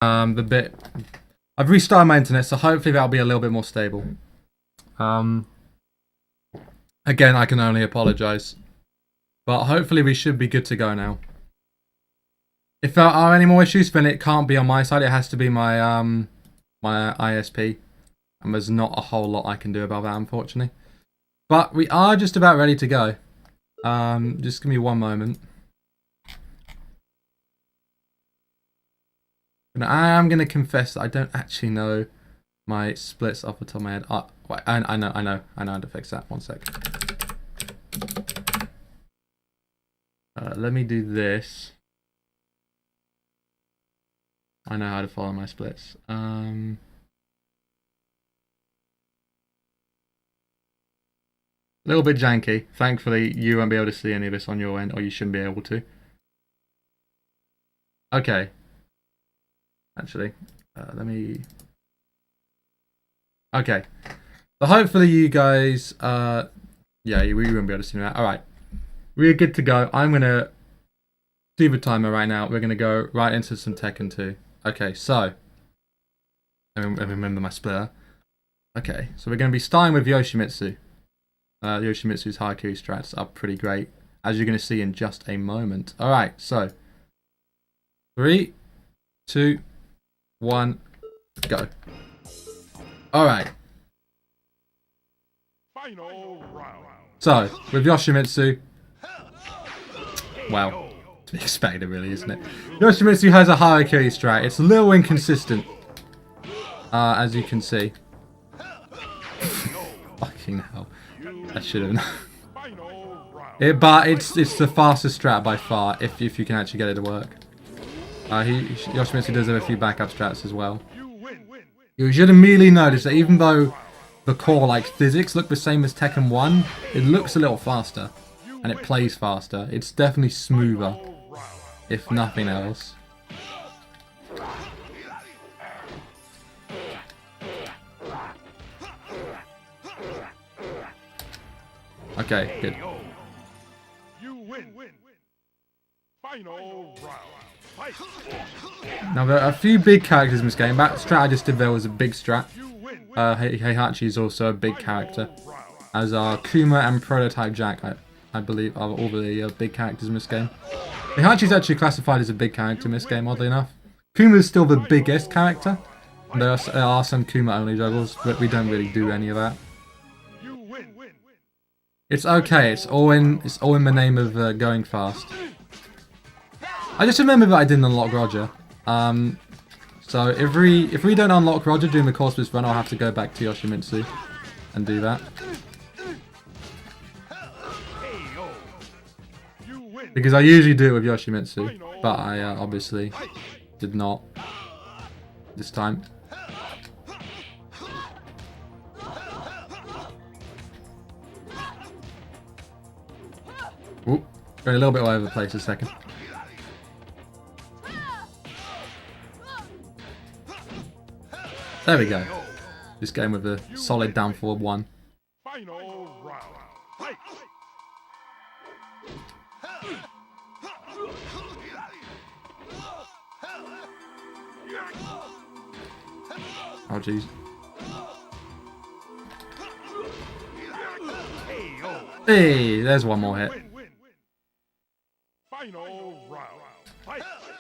The bit... I've restarted my internet, so hopefully that'll be a little bit more stable. Again, I can only apologise. But hopefully we should be good to go now. If there are any more issues, then it can't be on my side. It has to be my my ISP. And there's not a whole lot I can do about that, unfortunately. But we are just about ready to go. Just give me one moment. And I am going to confess that I don't actually know my splits off the top of my head. Wait, I know how to fix that. One sec. Let me do this. I know how to follow my splits. A little bit janky. Thankfully, you won't be able to see any of this on your end, or you shouldn't be able to. Okay. Actually, let me... Okay. So hopefully you guys... yeah, we won't be able to see that. Alright. We're good to go. I'm going to do the timer right now. We're going to go right into some Tekken 2. Okay, so... I remember my splitter. Okay, so we're going to be starting with Yoshimitsu. Yoshimitsu's Heihachi strats are pretty great, as you're going to see in just a moment. Alright, so... 3, 2, 1, go. Alright. So, with Yoshimitsu... Well, to be expected really, isn't it? Yoshimitsu has a Heihachi strat. It's a little inconsistent. As you can see. Fucking hell. I should have known. But it's the fastest strat by far, if you can actually get it to work. Yoshimitsu does have a few backup strats as well. You should immediately notice that even though the core physics look the same as Tekken 1, it looks a little faster. And it plays faster. It's definitely smoother, if nothing else. Okay, good. Now there are a few big characters in this game. That strat I just did there was a big strat. Heihachi is also a big character, as are Kuma and Prototype Jack, I believe, are all the big characters in this game. Heihachi is actually classified as a big character in this game, oddly enough. Kuma is still the biggest character. There are some Kuma only juggles, but we don't really do any of that. It's okay. It's all in the name of going fast. I just remember that I didn't unlock Roger. So if we don't unlock Roger during the course of this run, I'll have to go back to Yoshimitsu and do that. Because I usually do it with Yoshimitsu, but I obviously did not this time. Oop, going a little bit all over the place a second. There we go. Just going with a solid down forward 1. Oh jeez. Hey, there's one more hit.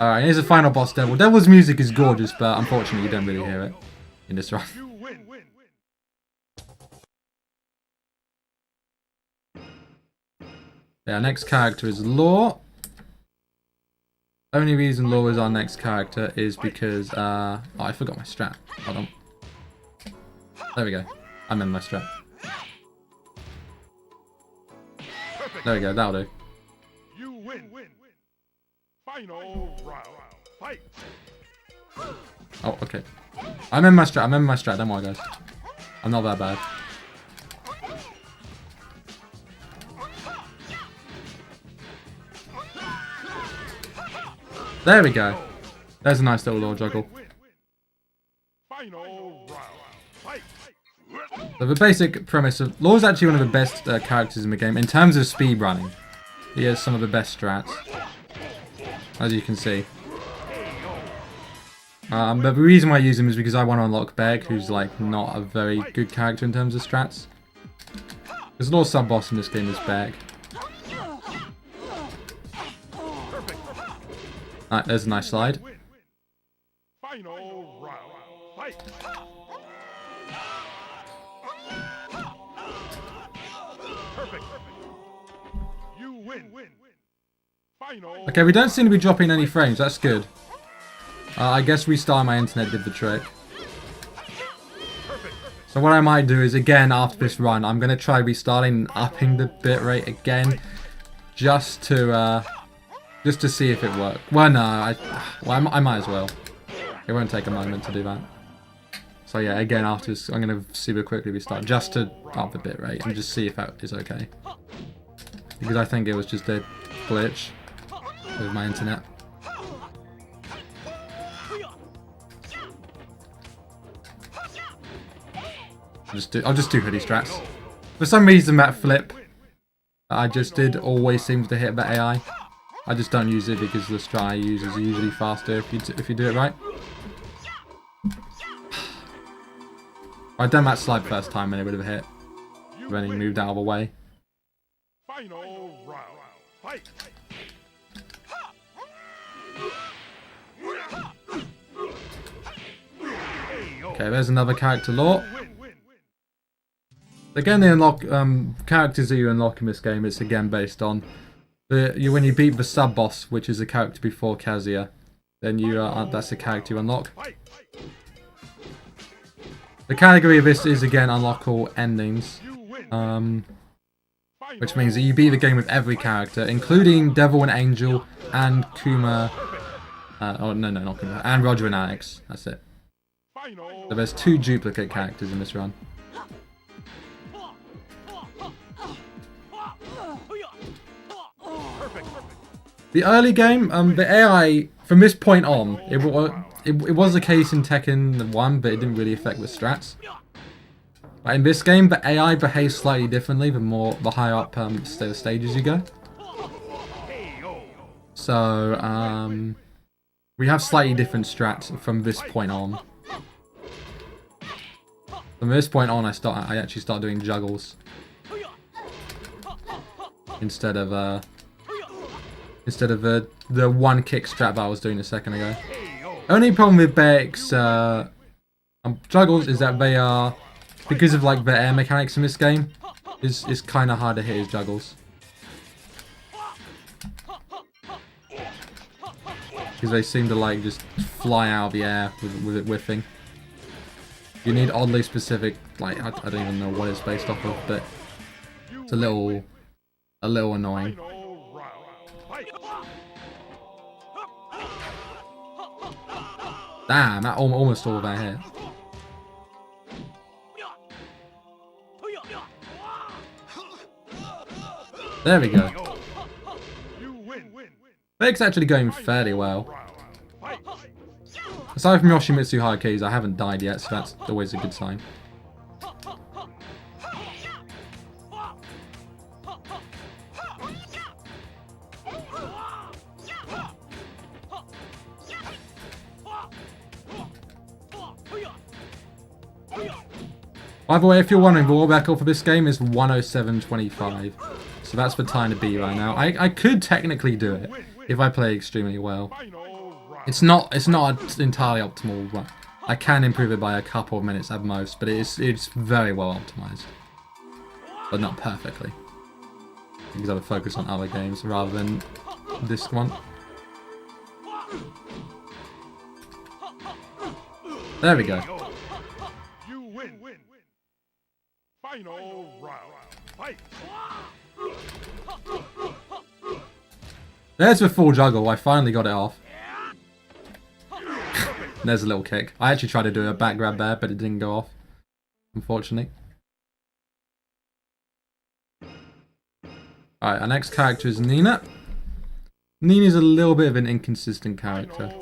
Alright, here's the final boss, Devil. Devil's music is gorgeous, but unfortunately you don't really hear it in this run. Yeah, next character is Law. Only reason Law is our next character is because, oh, I forgot my strat. Hold on. There we go. I'm in my strat. There we go, that'll do. Oh, okay. I'm in my strat, don't worry guys. I'm not that bad. There we go. There's a nice little Law juggle. So the basic premise of Law is actually one of the best characters in the game in terms of speed running. He has some of the best strats, as you can see. But the reason why I use him is because I want to unlock Beck, who's like not a very good character in terms of strats. There's no sub-boss in this game is Beck. Alright, there's a nice slide. Final round. Fight. Perfect. You win. Final. Okay, we don't seem to be dropping any frames. That's good. I guess restarting my internet did the trick. So what I might do is, again, after this run, I'm going to try restarting and upping the bitrate again. Just to see if it works. Well, no, I might as well. It won't take a moment to do that. So yeah, again, after this, I'm going to super quickly restart just to up the bitrate and just see if that is okay. Because I think it was just a glitch with my internet. I'll just do hoodie strats. For some reason, that flip I just did always seems to hit the AI. I just don't use it because the strat I use is usually faster if you do it right. I'd done that slide first time and it would have hit. Then he moved out of the way. Final round. Fight. Okay, there's another character lore. Again, they unlock characters that you unlock in this game. It's again based on when you beat the sub boss, which is a character before Kazuya, then that's the character you unlock. The category of this is again unlockable endings, which means that you beat the game with every character, including Devil and Angel and Kuma. Oh no, not Kuma, and Roger and Alex. That's it. So there's 2 duplicate characters in this run. The early game, the AI, from this point on, it was the case in Tekken 1, but it didn't really affect the strats. But in this game, the AI behaves slightly differently the higher up stages you go. So, we have slightly different strats from this point on. From this point on, I actually start doing juggles instead of the one kick strat that I was doing a second ago. Only problem with Beck's juggles is that they are, because of like the air mechanics in this game, is kind of hard to hit his juggles. Because they seem to like just fly out of the air with it whiffing. You need oddly specific, like I don't even know what it's based off of, but it's a little annoying. Damn, that almost all of that hit. There we go. Beck's actually going fairly well. Aside from Yoshimitsu Haikis, I haven't died yet, so that's always a good sign. By the way, if you're wondering, the world record for this game is 107.25. So that's the time to beat right now. I could technically do it if I play extremely well. It's not entirely optimal, but I can improve it by a couple of minutes at most, but it's very well optimized. But not perfectly. Because I would focus on other games rather than this one. There we go. Final round. Fight. There's the full juggle. I finally got it off. There's a little kick. I actually tried to do a back grab there, but it didn't go off, unfortunately. Alright, our next character is Nina. Nina's a little bit of an inconsistent character.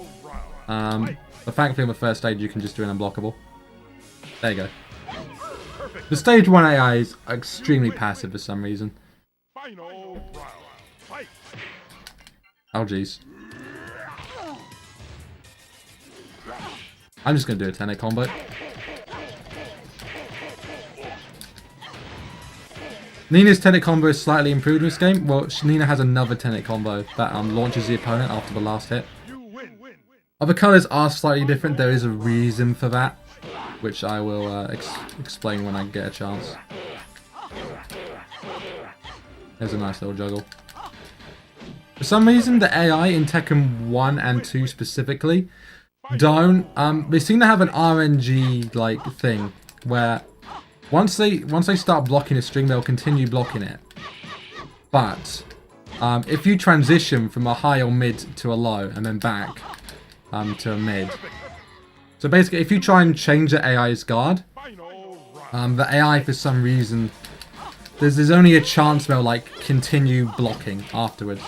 The fact that on the first stage you can just do an unblockable. There you go. The stage 1 AI is extremely passive for some reason. Oh jeez. I'm just going to do a 10-hit combo. Nina's 10-hit combo is slightly improved in this game. Well, Nina has another 10-hit combo that launches the opponent after the last hit. Other colours are slightly different. There is a reason for that, which I will explain when I get a chance. There's a nice little juggle. For some reason, the AI in Tekken 1 and 2 specifically don't... they seem to have an RNG-like thing, where once they start blocking a string, they'll continue blocking it. But if you transition from a high or mid to a low, and then back to a mid... So basically, if you try and change the AI's guard, the AI, for some reason... There's only a chance they'll, like, continue blocking afterwards.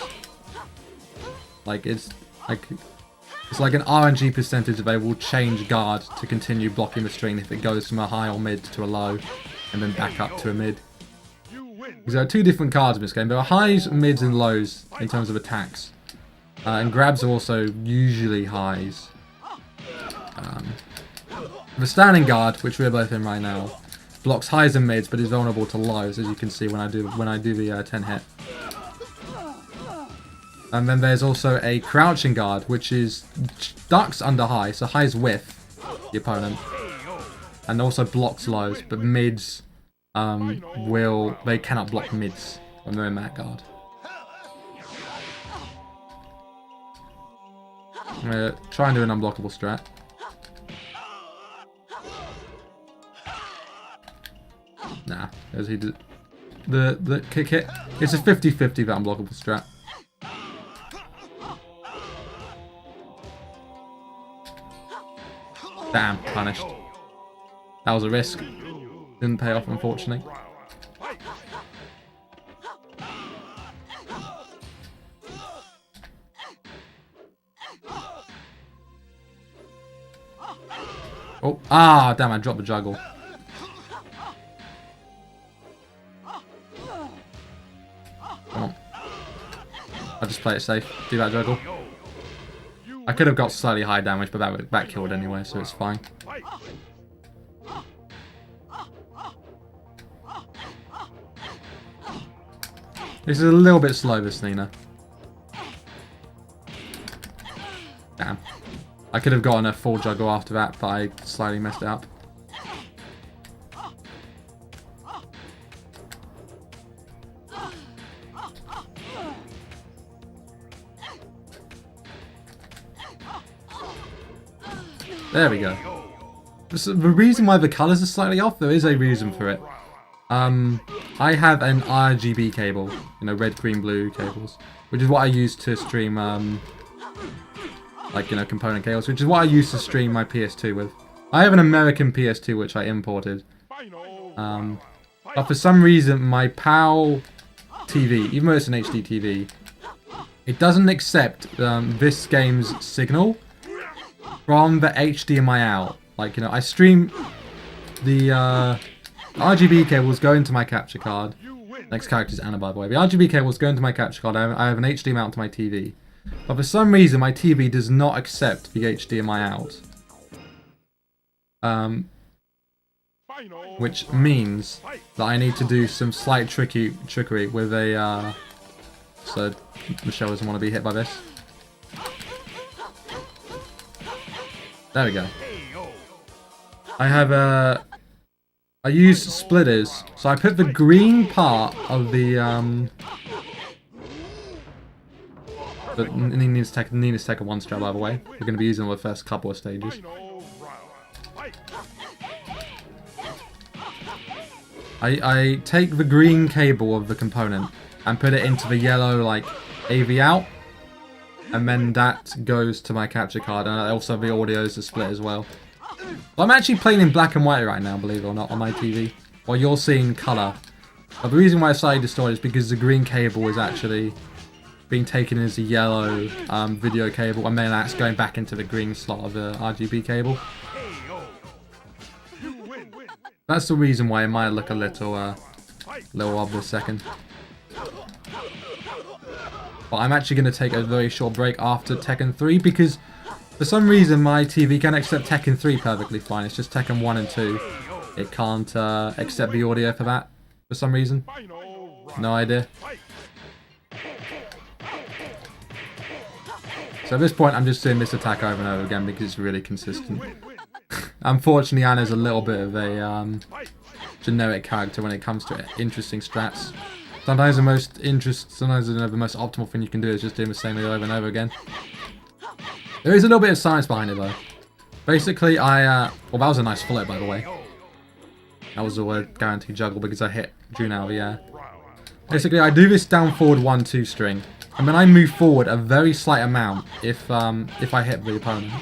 Like, it's like an RNG percentage that they will change guard to continue blocking the string if it goes from a high or mid to a low, and then back up to a mid. Because there are two different cards in this game. There are highs, mids, and lows in terms of attacks. And grabs are also usually highs. The standing guard, which we're both in right now, blocks highs and mids, but is vulnerable to lows, as you can see when I do the 10 hit. And then there's also a crouching guard, which is ducks under high, so highs with the opponent, and also blocks lows, but mids they cannot block mids when they're in that guard. I'm gonna try and do an unblockable strat. Nah, as he did the kick hit. It's a 50-50 that unblockable strat. Damn, punished. That was a risk. Didn't pay off, unfortunately. Oh, damn, I dropped the juggle. Come on. I'll just play it safe. Do that juggle. I could have got slightly high damage, but that killed anyway, so it's fine. This is a little bit slow, this Nina. Damn. I could have gotten a full juggle after that, but I slightly messed it up. There we go. The reason why the colours are slightly off, there is a reason for it. I have an RGB cable, you know, red, green, blue cables, which is what I use to stream, like, you know, component cables, which is what I use to stream my PS2 with. I have an American PS2 which I imported, but for some reason my PAL TV, even though it's an HD TV, it doesn't accept this game's signal from the HDMI out. Like, you know, I stream the RGB cables go into my capture card. Next character is Anna, by the way. The RGB cables go into my capture card. I have an HDMI out to my TV. But for some reason, my TV does not accept the HDMI out. Which means that I need to do some slight trickery with a... so Michelle doesn't want to be hit by this. There we go. I have I use splitters, so I put the green part of the Nina's Tekken 1 strat, by the way. We're going to be using the first couple of stages. I take the green cable of the component and put it into the yellow, like, AV out. And then that goes to my capture card, and also the audio is split as well. Well, I'm actually playing in black and white right now, believe it or not, on my TV. While you're seeing colour. But the reason why I slightly distorted is because the green cable is actually being taken as a yellow video cable, and then that's going back into the green slot of the RGB cable. That's the reason why it might look a little odd this second. But I'm actually going to take a very short break after Tekken 3 because For some reason, my TV can accept Tekken 3 perfectly fine. It's just Tekken 1 and 2. It can't accept the audio for that. For some reason. No idea. So at this point, I'm just doing this attack over and over again because it's really consistent. Unfortunately, Anna's a little bit of a generic character when it comes to interesting strats. Sometimes the most the most optimal thing you can do is just doing the same thing over and over again. There is a little bit of science behind it though. Basically, well, that was a nice flip, by the way. That was a guaranteed juggle because I hit June out of the air. Basically, I do this down forward 1-2 string, and then I move forward a very slight amount if I hit the opponent.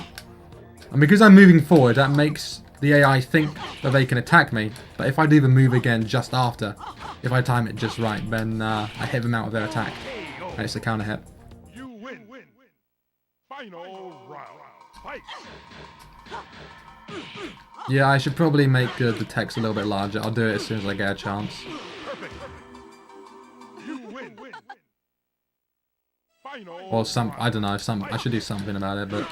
And because I'm moving forward, that makes the AI think that they can attack me. But if I do the move again just after, if I time it just right, then I hit them out with their attack. And it's a counter hit. You win. Final round. Fight. Yeah, I should probably make the text a little bit larger. I'll do it as soon as I get a chance. Perfect. You win. Final. Or I don't know, I should do something about it, but...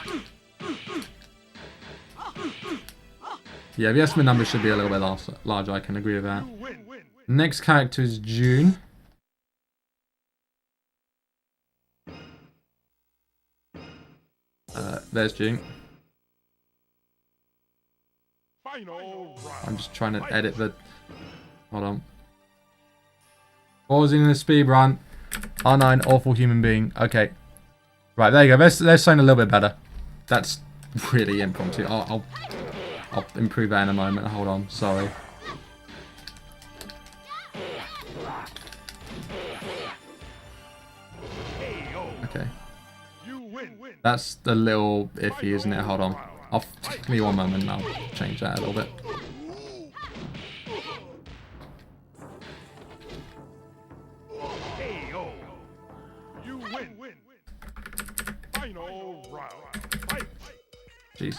Yeah, the estimate number should be a little bit larger, I can agree with that. Next character is June. There's June. I'm just trying to edit the... Hold on. Pausing the speed run. Oh no, an awful human being. Okay. Right, there you go. There's something a little bit better. That's really impromptu. I'll improve that in a moment. Hold on. Sorry. Okay. That's a little iffy, isn't it? Hold on. Give me one moment and I'll change that a little bit. Jeez.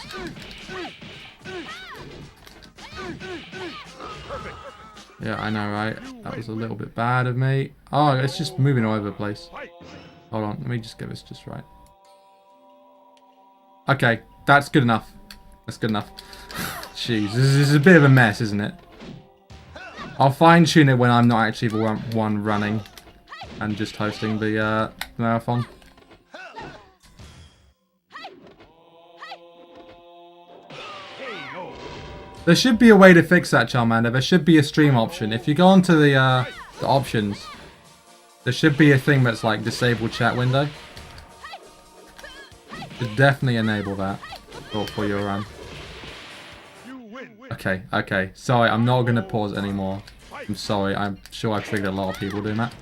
Yeah, I know, right? That was a little bit bad of me. Oh, it's just moving all over the place. Hold on, let me just get this just right. Okay, that's good enough. That's good enough. Jeez, this is a bit of a mess, isn't it? I'll fine-tune it when I'm not actually the one running and just hosting the marathon. There should be a way to fix that, Charmander. There should be a stream option. If you go onto the options, there should be a thing that's like disable chat window. Should definitely enable that for your run. Okay. Sorry, I'm not going to pause anymore. I'm sorry. I'm sure I've triggered a lot of people doing that.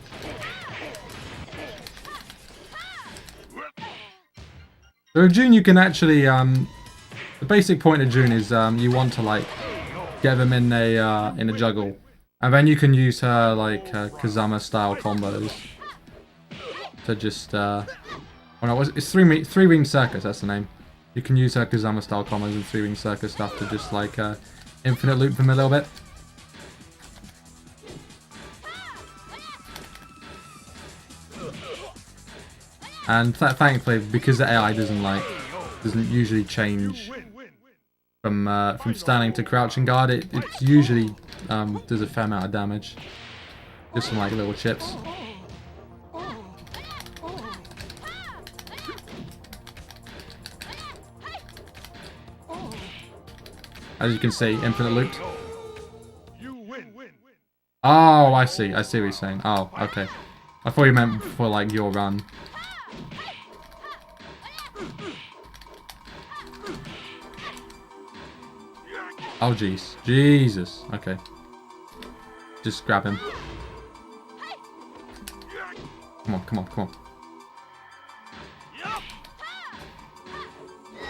So with June, you can actually... the basic point of June is you want to like get them in a juggle, and then you can use her like Kazama style combos to just oh no, it's three ring circus. That's the name. You can use her Kazama style combos and 3-ring circus stuff to just like infinite loop them a little bit. And thankfully, because the AI doesn't usually change from standing to crouching guard, it usually does a fair amount of damage. Just some like little chips. As you can see, infinite looped. Oh, I see what you're saying. Oh, okay. I thought you meant for like your run. Oh jeez. Jesus. Okay. Just grab him. Come on.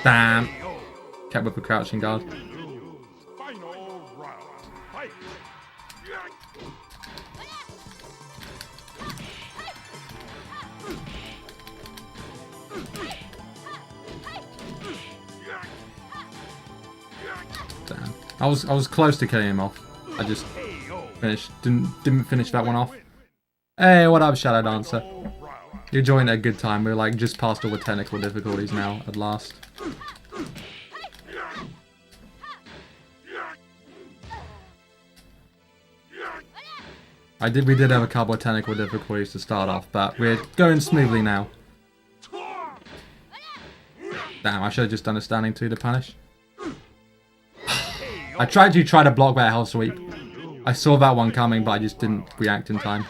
Damn. Kept with the crouching guard. Damn. I was close to killing him off. I just didn't finish that one off. Hey, what up, Shadow Dancer? You're joining at a good time. We're like just past all the technical difficulties now at last. We did have a couple of technical difficulties to start off, but we're going smoothly now. Damn, I should have just done a standing 2 to punish. I tried to block that health sweep. I saw that one coming, but I just didn't react in time.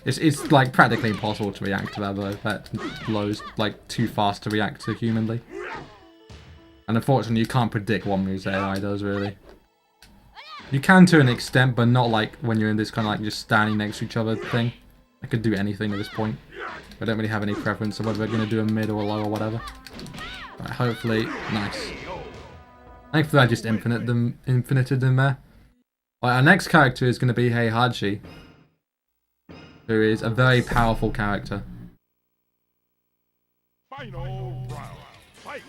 It's like practically impossible to react to that though. That blow's like too fast to react to humanly. And unfortunately, you can't predict what moves AI does really. You can to an extent, but not like when you're in this kind of like just standing next to each other thing. I could do anything at this point. I don't really have any preference of whether they're going to do a mid or a low or whatever. Right, hopefully, nice. Thankfully, I just infinited them there. Right, our next character is going to be Heihachi, who is a very powerful character. Final round. Fight.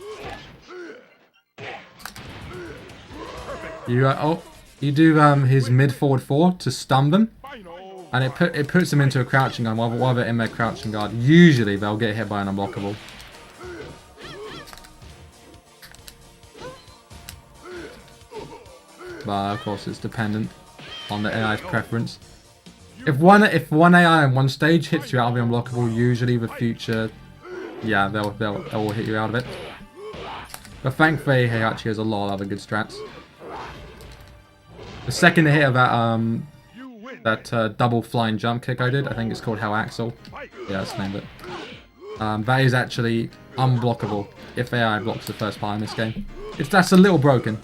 You do his mid forward 4 to stun them, and it puts them into a crouching guard while they're in their crouching guard. Usually they'll get hit by an unblockable. But of course it's dependent on the AI's preference. If one AI on one stage hits you out of the unblockable, usually the future, yeah, they'll hit you out of it. But thankfully, Heihachi has a lot of other good strats. The second hit of that double flying jump kick I did, I think it's called Hell Axel. Yeah, that's the name of it. That is actually unblockable if AI blocks the first part in this game. That's a little broken.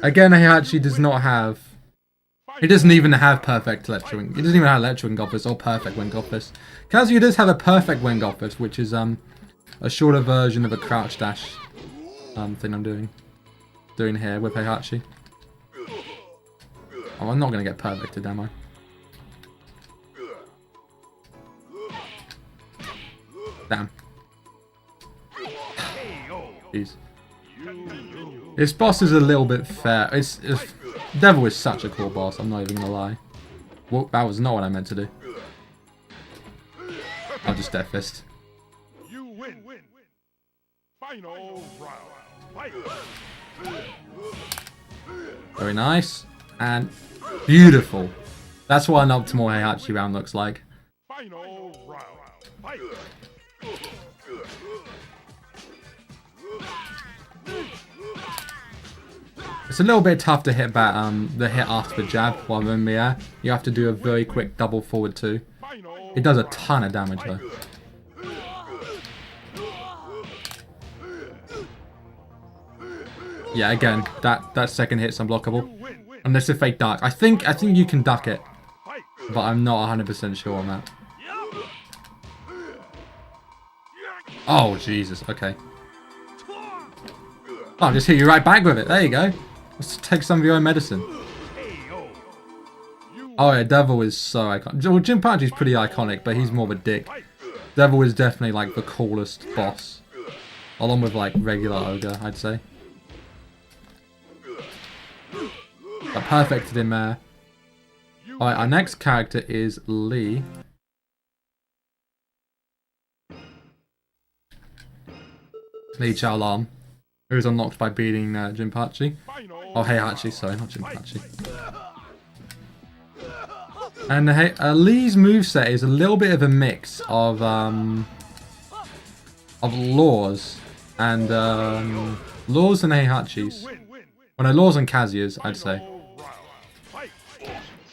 Again, Heihachi does not have... He doesn't even have perfect Electro Wing. He doesn't even have Electro Wing Office or perfect Wing Office. Kazuya does have a perfect Wing Office, which is a shorter version of a crouch dash thing I'm doing here with Heihachi. Oh, I'm not going to get perfected, am I? Damn. Jeez. This boss is a little bit fair. Devil is such a cool boss, I'm not even gonna lie. Well, that was not what I meant to do. I'll just Death Fist. You win. Final round. Fight. Very nice. And beautiful. That's what an optimal Heihachi round looks like. Final round. Fight. It's a little bit tough to hit that the hit after the jab while they're in the air. You have to do a very quick double forward 2. It does a ton of damage though. Yeah, again, that second hit's unblockable. Unless if they duck. I think you can duck it. But I'm not 100% sure on that. Oh, Jesus, okay. Oh, I'll just hit you right back with it. There you go. Let's take some of your own medicine. Oh yeah, Devil is so iconic. Well, Jinpachi's pretty iconic, but he's more of a dick. Devil is definitely like the coolest boss. Along with like regular Ogre, I'd say. I perfected him there. Alright, our next character is Lee. Lee Chaolam, who is unlocked by beating Jinpachi. Oh, Heihachi, sorry, not Jinpachi. And Lee's moveset is a little bit of a mix of Laws and Heihachi's. Well, no, Laws and Kazuya's, I'd say.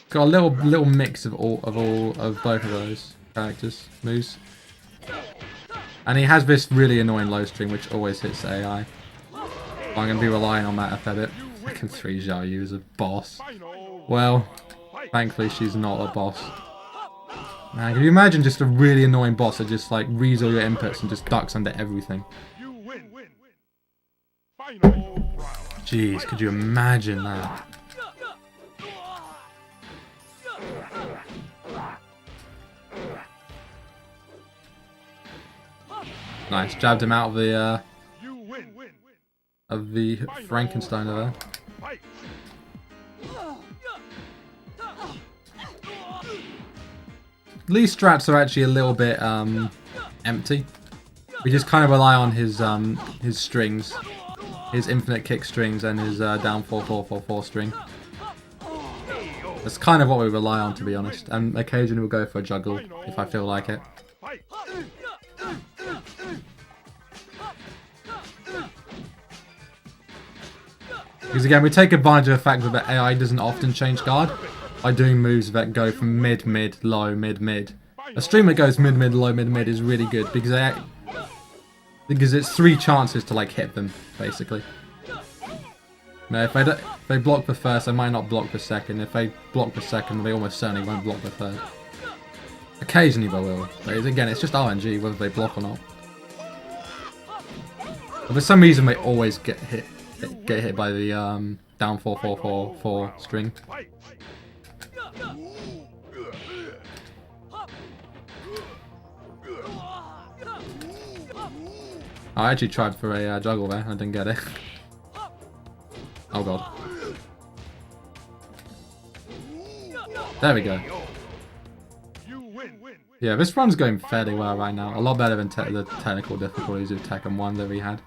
Got a little mix of both of those characters' moves. And he has this really annoying low string which always hits the AI. I'm going to be relying on that a fair bit. Second 3 Xiaoyu is a boss. Well, thankfully she's not a boss. Man, can you imagine just a really annoying boss that just like reads all your inputs and just ducks under everything? Jeez, could you imagine that? Nice, jabbed him out of the Frankenstein over there. Lee's strats are actually a little bit empty. We just kind of rely on his strings, his infinite kick strings and his down 4-4-4-4 string. That's kind of what we rely on, to be honest. And occasionally we'll go for a juggle if I feel like it. Fight! Because again, we take advantage of the fact that the AI doesn't often change guard by doing moves that go from mid, mid, low, mid, mid. A stream that goes mid, mid, low, mid, mid is really good because it's 3 chances to like hit them, basically. Now, if they block the first, they might not block the second. If they block the second, they almost certainly won't block the third. Occasionally they will, but again, it's just RNG whether they block or not. But for some reason, they always get hit by the down 4 string. I actually tried for a juggle there, I didn't get it. Oh god. There we go. Yeah, this run's going fairly well right now. A lot better than the technical difficulties of Tekken 1 that we had.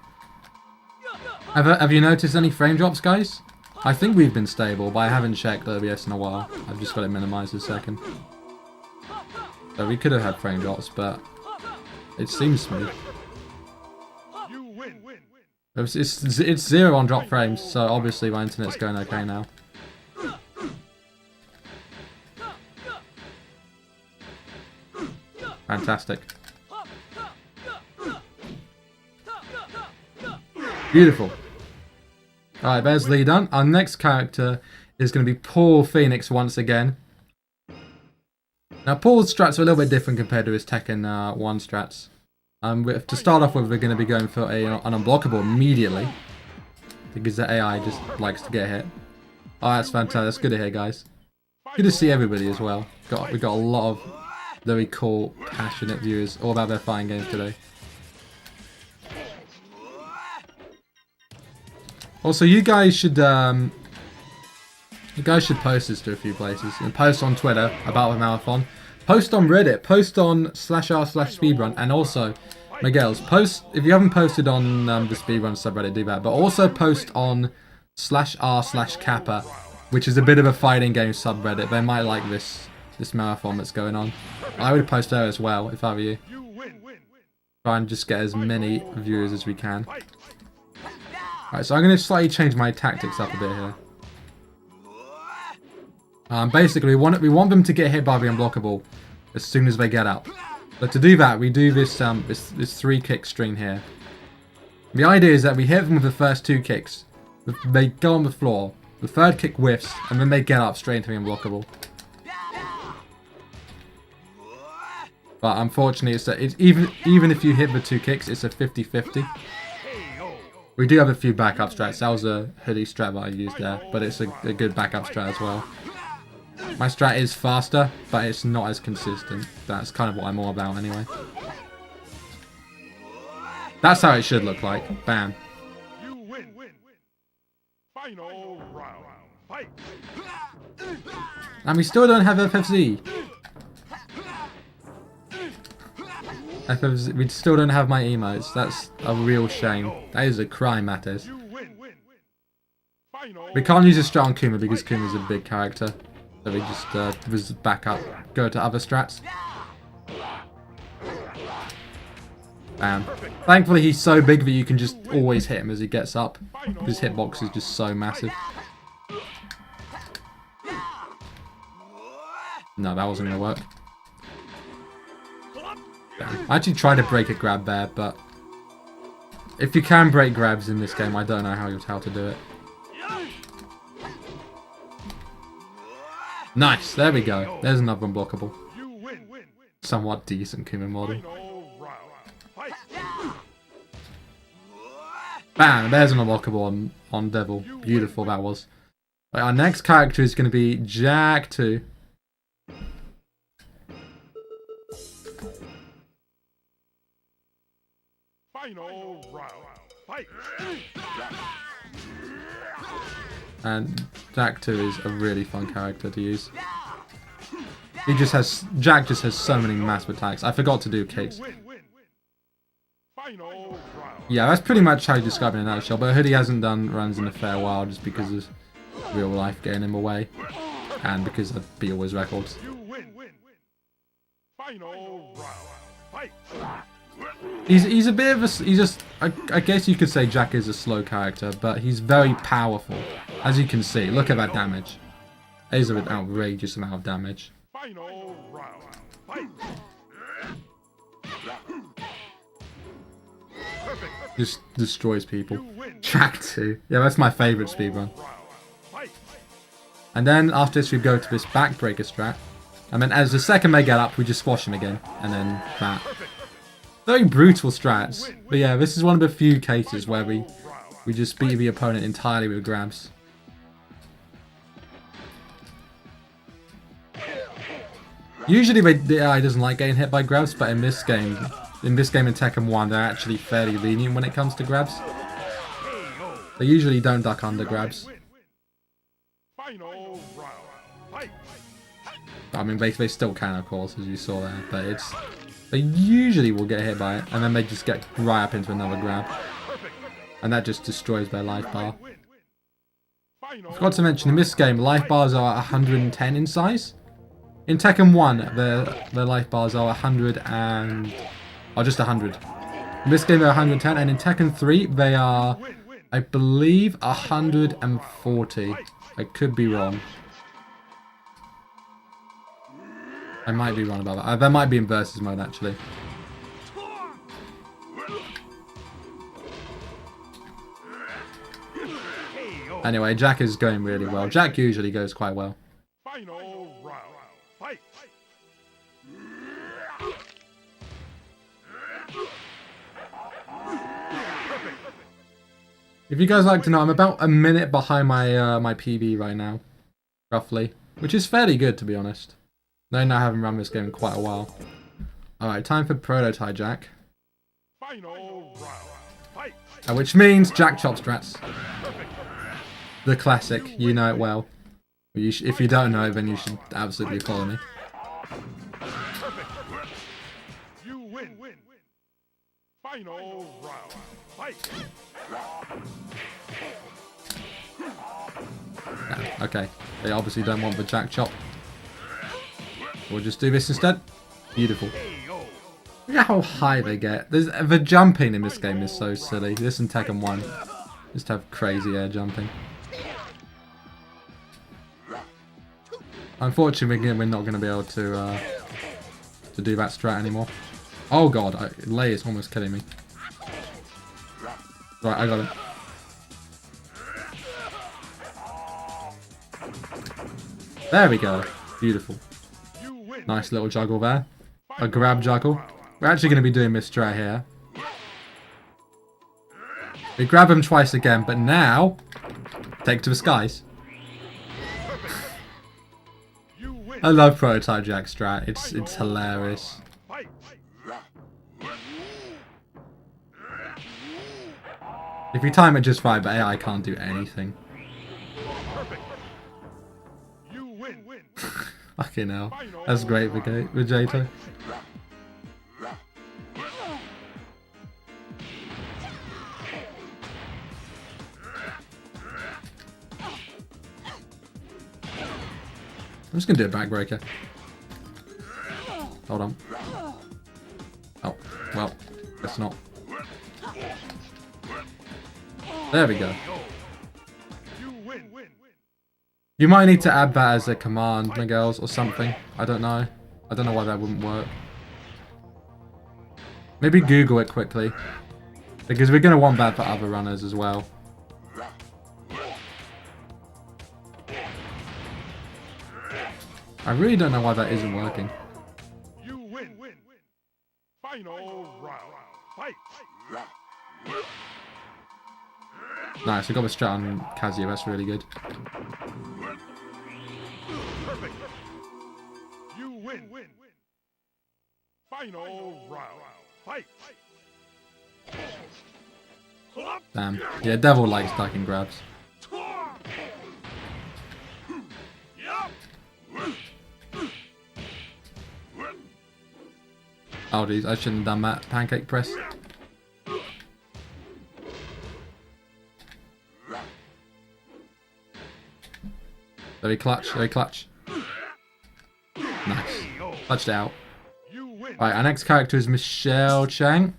Have you noticed any frame drops, guys? I think we've been stable, but I haven't checked OBS in a while. I've just got it minimized a second. So we could have had frame drops, but it seems smooth. It's 0 on drop frames, so obviously my internet's going okay now. Fantastic. Beautiful. Alright, there's Lee done. Our next character is going to be Paul Phoenix once again. Now, Paul's strats are a little bit different compared to his Tekken 1 strats. To start off with, we're going to be going for an unblockable immediately. Because the AI just likes to get hit. Oh, that's fantastic. That's good to hear, guys. Good to see everybody as well. We've got a lot of very cool, passionate viewers all about their fighting games today. Also, you guys should post this to a few places. And post on Twitter about the marathon. Post on Reddit. Post on /r/speedrun. And also, Miguel's, post if you haven't posted on the speedrun subreddit, do that. But also post on /r/kappa, which is a bit of a fighting game subreddit. They might like this marathon that's going on. I would post there as well if I were you. Try and just get as many viewers as we can. Alright, so I'm going to slightly change my tactics up a bit here. Basically, we want them to get hit by the unblockable as soon as they get up. But to do that, we do this 3-kick string here. The idea is that we hit them with the first 2 kicks. They go on the floor. The 3rd kick whiffs, and then they get up straight into the unblockable. But unfortunately, it's even if you hit the 2 kicks, it's a 50-50. We do have a few backup strats. That was a hoodie strat that I used there, but it's a good backup strat as well. My strat is faster, but it's not as consistent. That's kind of what I'm all about anyway. That's how it should look like. Bam. You win. Final round. Fight. And we still don't have FFZ. We still don't have my emotes. That's a real shame. That is a crime, that is. We can't use a strat on Kuma because Kuma's a big character. So we just back up, go to other strats. Bam. Thankfully he's so big that you can just always hit him as he gets up. His hitbox is just so massive. No, that wasn't going to work. Damn. I actually tried to break a grab there, but if you can break grabs in this game, I don't know how to do it. Nice, there we go. There's another unblockable. Somewhat decent Kuma model. Bam, there's an unblockable on Devil. Beautiful that was. Right, our next character is going to be Jack 2. Final round. Fight. And Jack 2 is a really fun character to use. Jack just has so many massive attacks. I forgot to do kicks. Yeah, that's pretty much how you describe it in a nutshell. But Hoodie hasn't done runs in a fair while just because of real life getting him away. and because I beat all his records. You win. Final round. Fight. He's a bit of a he's just I guess you could say Jack is a slow character, but he's very powerful, as you can see. Look at that damage. It is an outrageous amount of damage. Final round. Fight. Just destroys people. Track 2. Yeah, that's my favourite speedrun. And then after this we go to this backbreaker strat. And then as the second they get up, we just squash him again. And then that. Very brutal strats. But yeah, this is one of the few cases where we just beat the opponent entirely with grabs. Usually the AI doesn't like getting hit by grabs, but in this game in Tekken 1, they're actually fairly lenient when it comes to grabs. They usually don't duck under grabs. I mean, they still can, of course, as you saw there, but they usually will get hit by it, and then they just get right up into another grab. And that just destroys their life bar. I forgot to mention, in this game, life bars are 110 in size. In Tekken 1, their life bars are 100 and... Oh, just 100. In this game, they're 110, and in Tekken 3, they are, I believe, 140. I could be wrong. I might be wrong about that. That might be in versus mode, actually. Anyway, Jack is going really well. Jack usually goes quite well. Final round. Fight. If you guys like to know, I'm about a minute behind my my PB right now, roughly, which is fairly good to be honest. Though now I haven't run this game in quite a while. Alright, time for Prototype Jack. Final round. Fight. Which means Jack Chop Strats. The classic, you know it well. If you don't know it, then you should absolutely follow me. You win. Final round. Fight. Yeah, okay, they obviously don't want the Jack Chop. We'll just do this instead. Beautiful. Look at how high they get. The jumping in this game is so silly. This and Tekken 1 just have crazy air jumping. Unfortunately, we're not going to be able to do that strat anymore. Oh god, Lei is almost killing me. Right, I got him. There we go. Beautiful. Nice little juggle there. A grab juggle. We're actually going to be doing this strat here. We grab him twice again, but now take to the skies. I love Prototype Jack strat. It's hilarious. If you time it just right, but AI can't do anything. Fucking hell. That's great, Vegeta. I'm just gonna do a backbreaker. Hold on. Oh, well, guess not. There we go. You might need to add that as a command, Miguel's, or something. I don't know. I don't know why that wouldn't work. Maybe Google it quickly. Because we're going to want that for other runners as well. I really don't know why that isn't working. You win. Final round. Fight. Nice, we got the strat on Kazuya, that's really good. Perfect. You win. Final round. Fight. Damn. Yeah, Devil likes ducking grabs. Oh geez, I shouldn't have done that pancake press. Very clutch, very clutch. Nice. Touched it out. You win. Alright, our next character is Michelle Chang.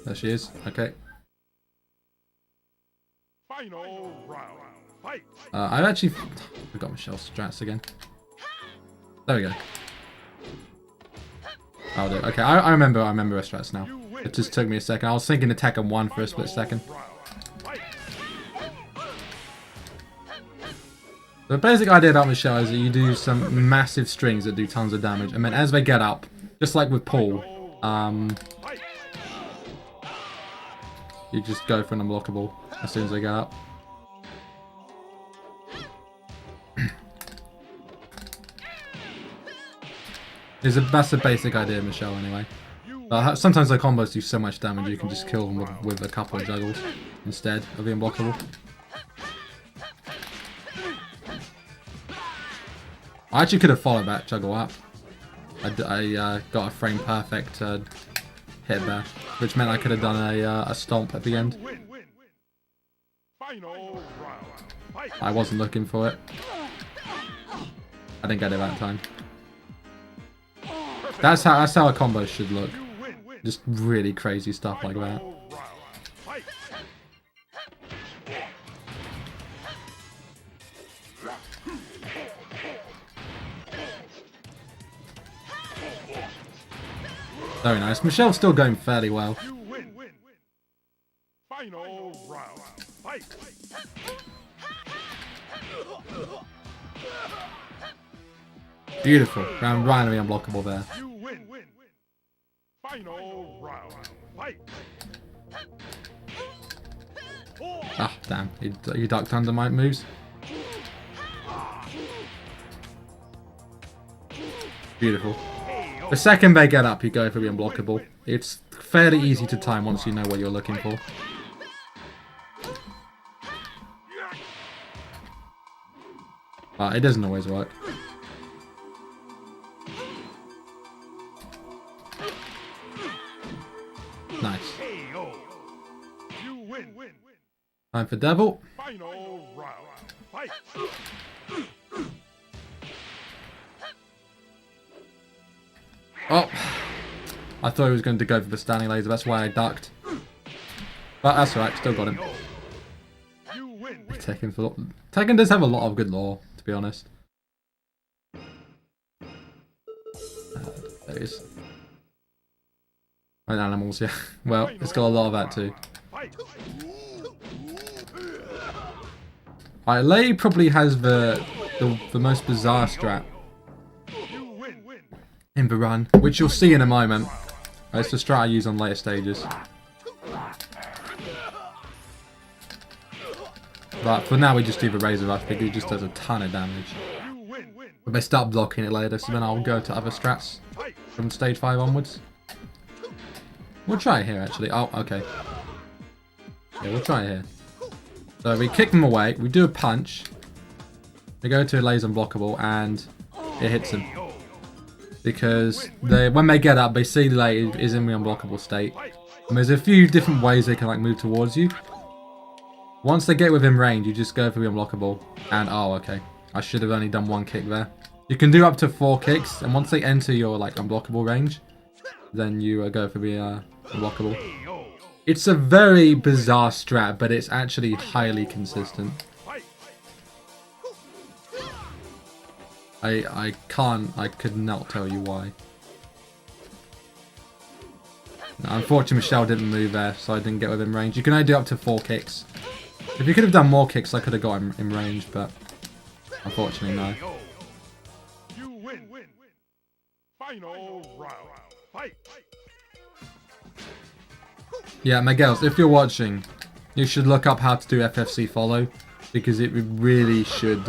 There she is. Okay. Final round. Fight. I've actually forgot Michelle's strats again. There we go. I'll do it. Okay, I remember her strats now. It just took me a second. I was thinking of Tekken 1 for a split second. The basic idea about Michelle is that you do some massive strings that do tons of damage, and then as they get up, just like with Paul, you just go for an unblockable as soon as they get up. That's the basic idea of Michelle anyway. Sometimes the combos do so much damage you can just kill them with a couple of juggles instead of the unblockable. I actually could have followed that juggle up. I got a frame perfect hit there, which meant I could have done a stomp at the end. I wasn't looking for it. I didn't get it that time. That's how a combo should look. Just really crazy stuff like that. Very nice. Michelle's still going fairly well. Final round. Fight. Beautiful. Randomly unblockable there. You win. Final round. Fight. Ah, damn. He ducked under my moves. Beautiful. The second they get up, you go for the unblockable. It's fairly easy to time once you know what you're looking for. But it doesn't always work. Nice. Time for Devil. Final round. Fight. Oh, I thought he was going to go for the standing laser. That's why I ducked. But that's alright. Still got him. Tekken does have a lot of good lore, to be honest. There he is. And animals, yeah. Well, it's got a lot of that too. Alright, Lei probably has the most bizarre strat in the run, which you'll see in a moment. It's the strat I use on later stages. But for now we just do the Razor Rush because it just does a ton of damage. But they start blocking it later, so then I'll go to other strats from stage 5 onwards. We'll try it here actually. Oh, okay. Yeah, we'll try it here. So we kick them away, we do a punch, we go to a laser unblockable, and it hits them. Because when they get up, they see Lei is in the unblockable state. And there's a few different ways they can like move towards you. Once they get within range, you just go for the unblockable. And oh, okay. I should have only done one kick there. You can do up to 4 kicks, and once they enter your like unblockable range, then you go for the unblockable. It's a very bizarre strat, but it's actually highly consistent. I could not tell you why. No, unfortunately, Michelle didn't move there, so I didn't get within range. You can only do up to 4 kicks. If you could have done more kicks, I could have got him in range, but unfortunately, no. You win. Final round. Fight. Yeah, my girls, if you're watching, you should look up how to do FFC follow, because it really should,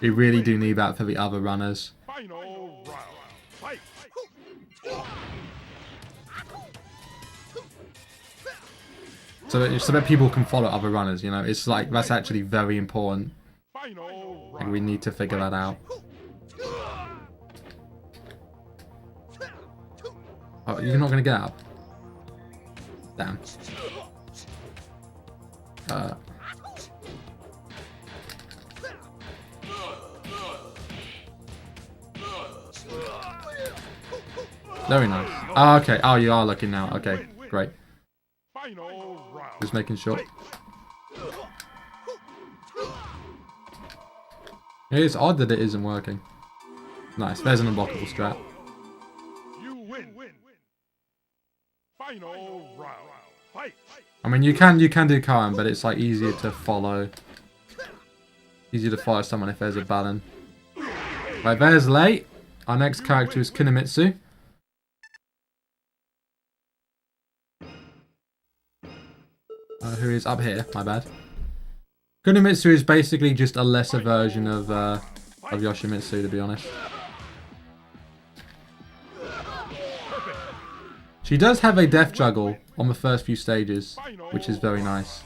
we really do need that for the other runners. Final round. Fight. So that people can follow other runners, you know, it's like, that's actually very important. Final Like, we need to figure that out. Oh, you're not going to get up? Damn. Very nice. Oh, okay. Oh, you are looking now. Okay, great. Final round. Just making sure. It's odd that it isn't working. Nice. There's an unblockable strat. You win. Final round. Fight. I mean, you can do Karan, but it's like easier to follow. Easier to follow someone if there's a balance. Right, there's late. Our next character is Kunimitsu. Who is up here, my bad. Kunimitsu is basically just a lesser version of Yoshimitsu, to be honest. She does have a death juggle on the first few stages, which is very nice.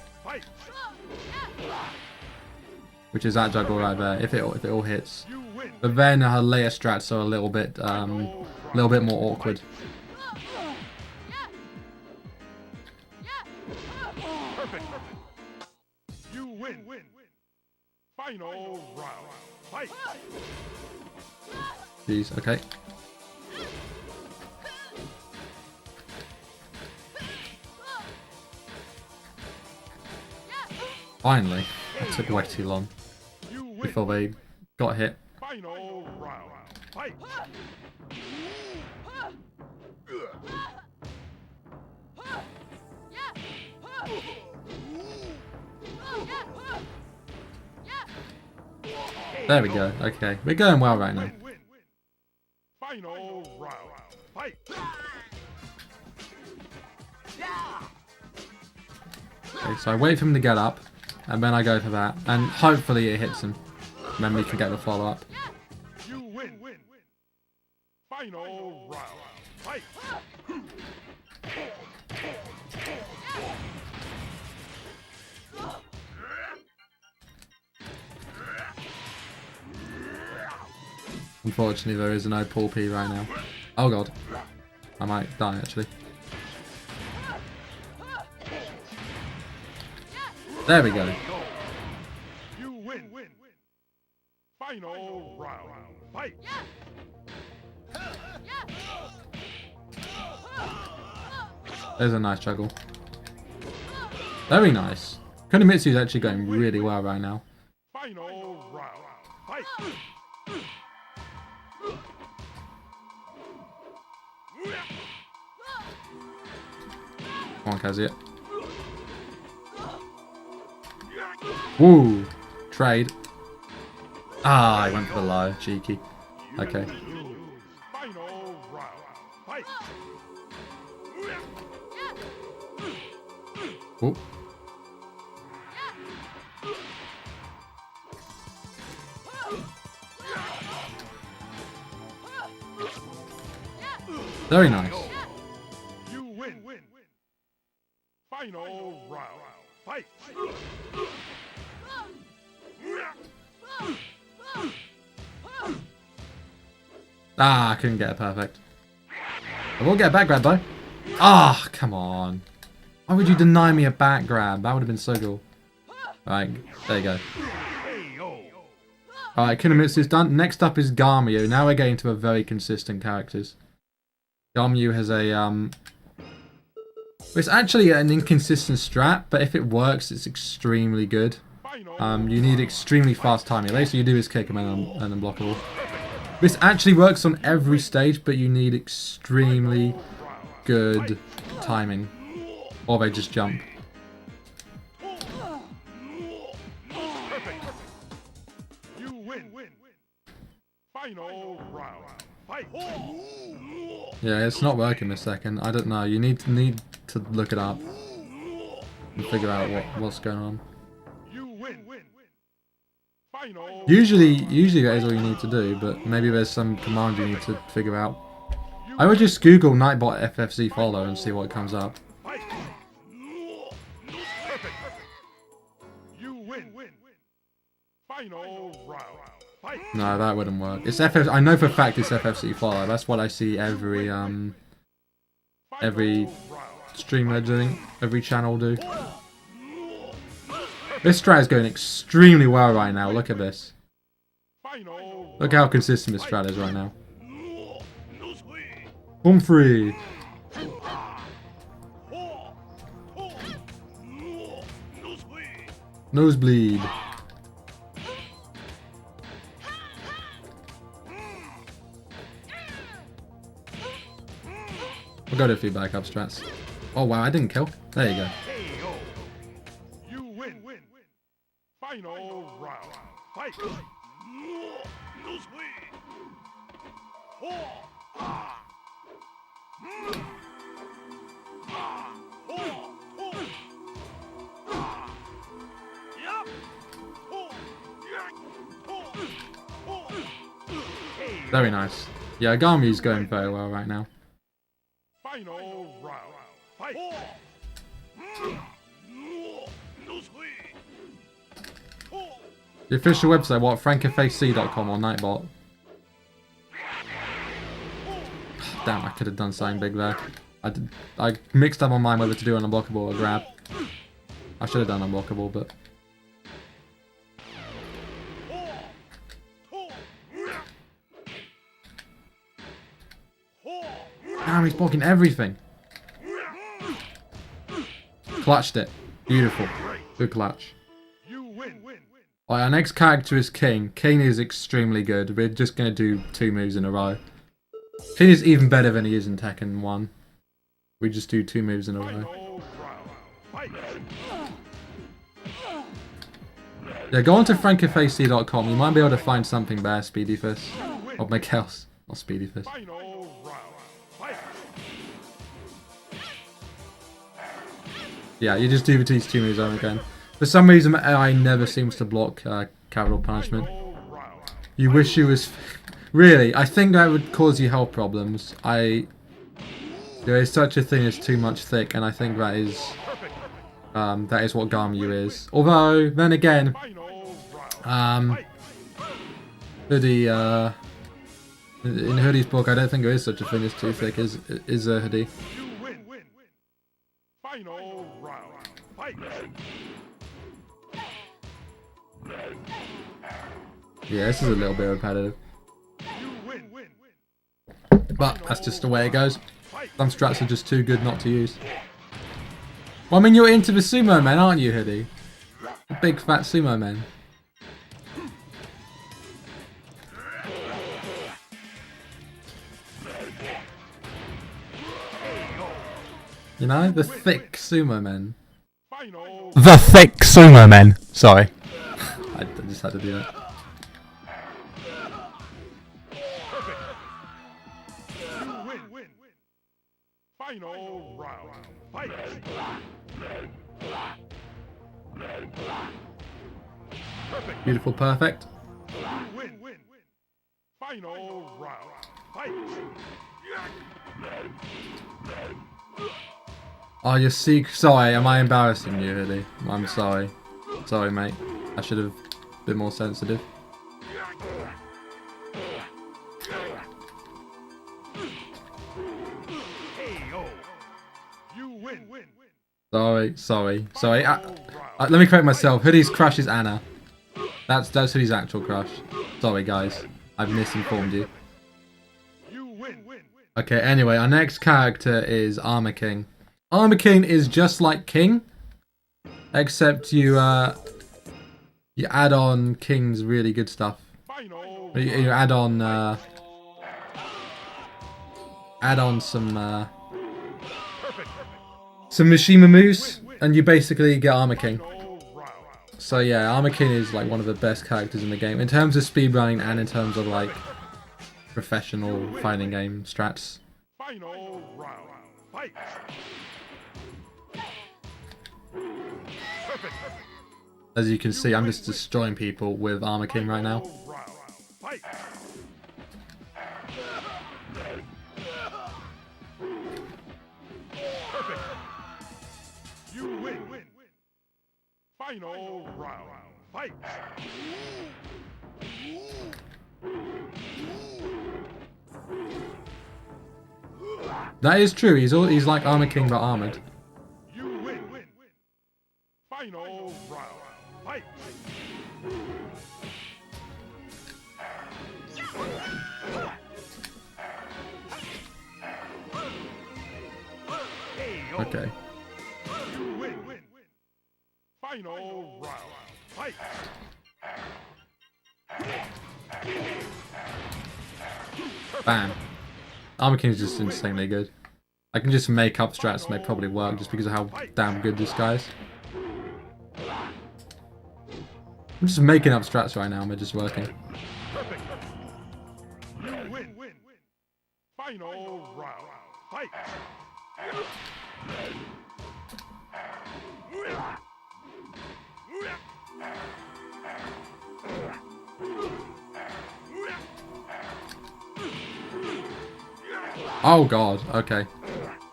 Which is that juggle right there, if it all hits. But then her later strats are a little bit more awkward. You win. Final round. Fight. Jeez, okay. Finally, that took way too long before they got hit. Final round. Fight. There we go. Okay, we're going well right now. Final round. Fight. Okay, so I wait for him to get up, and then I go for that, and hopefully it hits him. And then we can get the follow-up. You win. Final round. Fight. Unfortunately, there is no Paul P right now. Oh god. I might die, actually. There we go. You win. Final round. Fight. There's a nice juggle. Very nice. Kunimitsu is actually going really well right now. Final round. Fight. Come on, Kazuya. Woo! Trade. Ah, I went for the low. Cheeky. Okay. Final round. Fight. Ooh. Very nice. You win. Final round. Fight. Ah, I couldn't get it perfect. I will get a back grab though. Ah, come on. Why would you deny me a back grab? That would have been so cool. Alright, there you go. Alright, Kunimitsu's done. Next up is Garmyu. Now we're getting to a very consistent characters. Garmyu has a it's actually an inconsistent strat, but if it works, it's extremely good. You need extremely fast timing. All you do is kick him and unblockable. This actually works on every stage, but you need extremely good timing, or they just jump. You win. Final round. Fight. Yeah, it's not working this second. I don't know. You need to look it up and figure out what's going on. You win. Final. Usually that is all you need to do, but maybe there's some command you need to figure out. I would just Google Nightbot FFC follow and see what comes up. Fight. You win. Final round. Fight. No, that wouldn't work. It's FF. I know for a fact it's FFC follow. That's what I see every streamer doing, every channel do. This strat is going extremely well right now. Look at this. Look how consistent this strat is right now. Humphrey. Nosebleed. We'll go to a few backup strats. Oh wow, I didn't kill. There you go. You win. Final round. Fight. Very nice. Yeah, Garmi's going very well right now. Final round. Fight. The official website, what? frankofacec.com or Nightbot? Damn, I could have done something big there. I mixed up my mind whether to do an unblockable or grab. I should have done unblockable, but... Damn, he's blocking everything. Clutched it. Beautiful. Good clutch. Alright, our next character is King. King is extremely good. We're just going to do 2 moves in a row. King is even better than he is in Tekken 1. We just do 2 moves in a row. Yeah, go on to frankofacec.com. You might be able to find something there, SpeedyFists. Or Mikhail's. Not SpeedyFists. Yeah, you just do these 2 moves over again. For some reason, AI never seems to block capital punishment. You wish you was... Really, I think that would cause you health problems. There is such a thing as too much thick, and I think that is what Garmu is. Although, then again, Hoodie, in Hoodie's book, I don't think there is such a thing as too thick. Is a Hoodie? Final round. Fight. Yeah, this is a little bit repetitive. But that's just the way it goes. Some strats are just too good not to use. Well, I mean, you're into the sumo men, aren't you, Hoodie? The big fat sumo men. You know, the thick sumo men. The thick sumo men. Sorry. I just had to do that. Final round. Fight. Beautiful, perfect. Final round. Fight. Oh, you're sorry, am I embarrassing you, Hoodie? I'm sorry. Sorry, mate. I should have been more sensitive. Sorry. Let me correct myself. Hoodie's crush is Anna. That's Hoodie's actual crush. Sorry, guys. I've misinformed you. Okay, anyway, our next character is Armor King. Armor King is just like King, except you add on King's really good stuff. You add on some Mishima moves, and you basically get Armor King. So yeah, Armor King is like one of the best characters in the game in terms of speedrunning and in terms of like professional fighting game strats. Final round. Fight. As you can see, I'm just destroying people with Armor King right now. Fight. You win. Final round. Fight. That is true. He's like Armor King but armored. You win. Final round. Fight. Okay. You win. Final round. Fight. Bam. Armor King is just insanely good. I can just make up strats and they probably work just because of how damn good this guy is. I'm just making up strats right now and they're just working. Perfect. You win. Final round. Fight. Oh god, okay.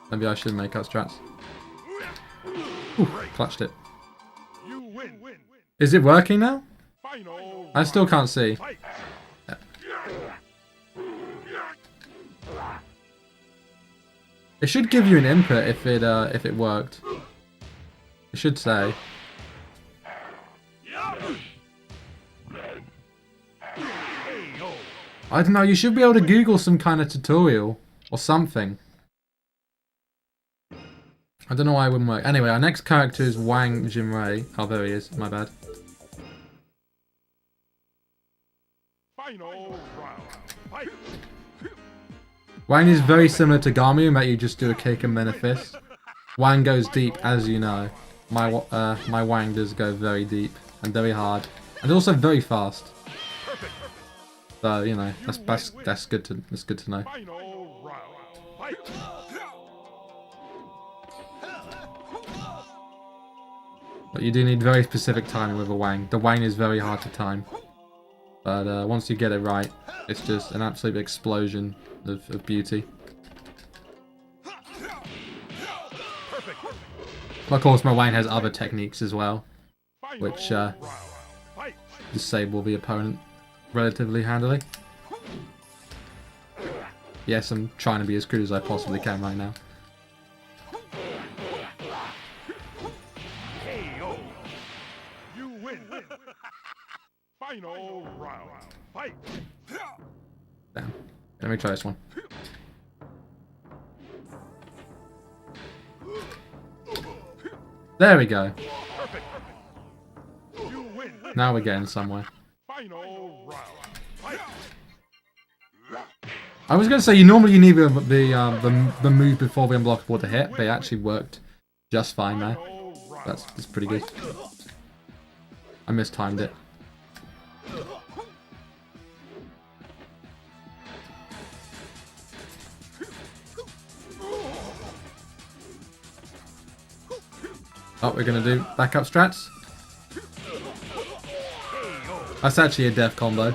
Maybe I should make up strats. Ooh, clutched it. You win. Is it working now? Final I still can't see. fight. It should give you an input if it worked. It should say. I don't know, you should be able to Google some kind of tutorial or something. I don't know why it wouldn't work. Anyway, our next character is Wang Jinrei. Oh, there he is. My bad. Final round. Fight. Wang is very similar to Gami in that you just do a kick and then a fist. Wang goes deep, as you know. My Wang does go very deep and very hard, and also very fast. So you know that's good to know. Final round. Fight. But you do need very specific timing with a Wang. The Wang is very hard to time, but once you get it right, it's just an absolute explosion of beauty. Of course, my Wang has other techniques as well, which disable the opponent relatively handily. Yes, I'm trying to be as crude as I possibly can right now. You win. Final round. Fight. Damn. Let me try this one. There we go. You win. Now we're getting somewhere. Final round. Fight. I was going to say you normally need the move before the unblockable to hit, but it actually worked just fine there. That's pretty good. I mistimed it. Oh, we're going to do backup strats. That's actually a death combo.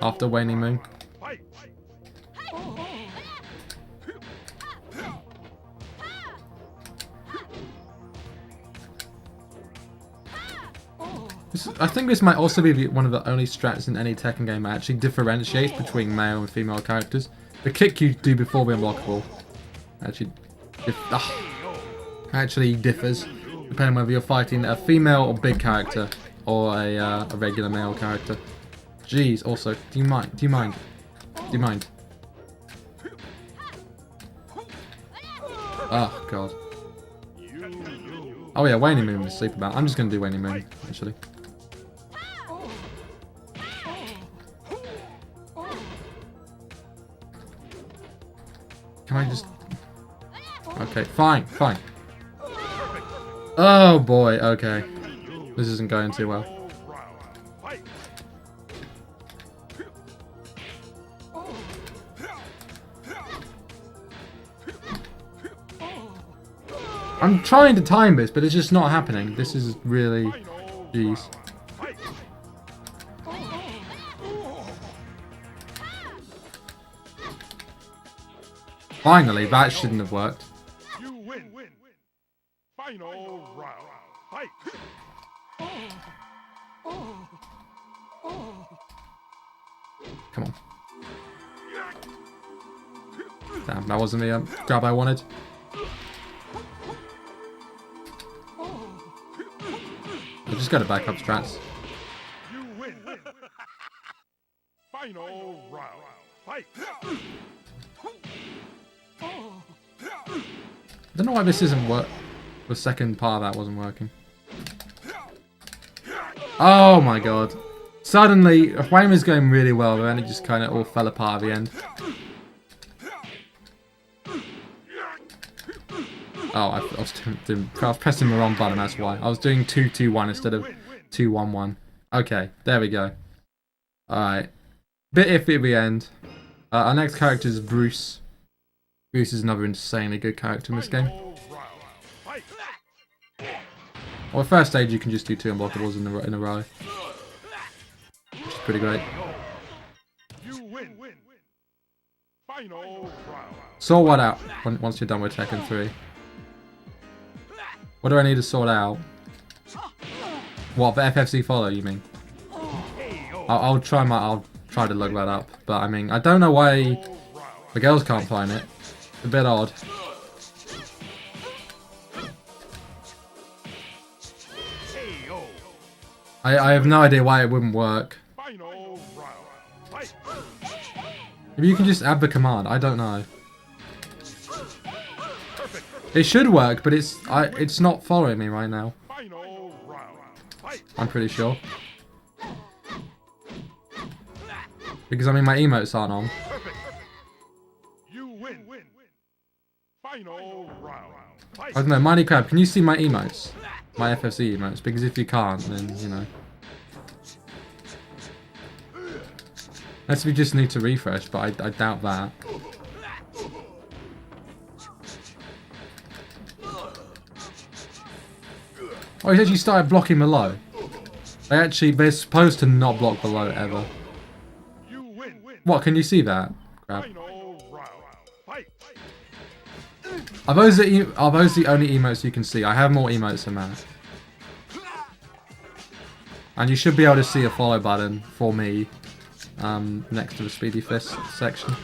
After Waning Moon. I think this might also be one of the only strats in any Tekken game that actually differentiates between male and female characters. The kick you do before the unblockable actually differs depending on whether you're fighting a female or big character or a regular male character. Jeez, also, do you mind? Do you mind? Do you mind? Oh, God. Oh, yeah, Waning Moon was sleep about. I'm just going to do Waning Moon, actually. Can I just... Okay, fine, fine. Oh, boy, okay. This isn't going too well. I'm trying to time this, but it's just not happening. This is really... Jeez. Finally, that shouldn't have worked. You win. Final round. Fight. Come on. Damn, that wasn't the grab I wanted. I just got to back up strats. You win. Final round. Fight. I don't know why this isn't work. The second part of that wasn't working. Oh my god. Suddenly, Wang was going really well, but then it just kind of all fell apart at the end. Oh, I was pressing the wrong button, that's why. I was doing 2-2-1 instead of 2-1-1. Okay, there we go. Alright. Bit iffy at the end. Our next character is Bruce. Bruce is another insanely good character in this game. Well, the first stage you can just do 2 unblockables in a row. Which is pretty great. Sort what out once you're done with Tekken 3. What do I need to sort out? What, the FFC follow, you mean? I'll try to look that up, but I mean, I don't know why the girls can't find it. It's a bit odd. I have no idea why it wouldn't work. Maybe you can just add the command, I don't know. It should work, but it's not following me right now. I'm pretty sure. Because I mean my emotes aren't on. I don't know, Mighty Crab, can you see my emotes? My FFC emotes? Because if you can't, then, you know. Unless we just need to refresh, but I doubt that. Oh, he's actually started blocking below. They're supposed to not block below ever. What, can you see that? Crap. Are those the only emotes you can see? I have more emotes than that. And you should be able to see a follow button for me next to the SpeedyFists section.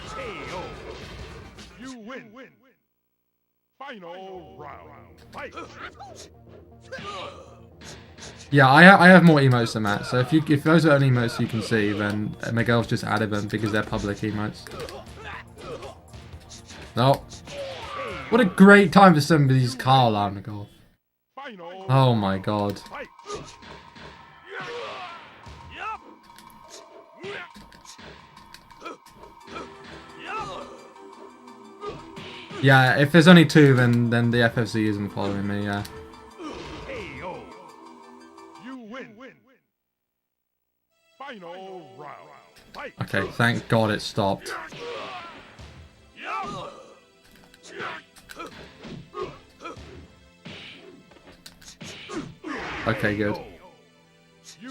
Yeah, I have more emotes than that. So if those are only emotes you can see, then Miguel's just added them because they're public emotes. Oh. What a great time for somebody's car alarm to go off. Oh my god. Yeah, if there's only 2, then the FFC isn't following me, yeah. Okay, thank god it stopped. Okay, good.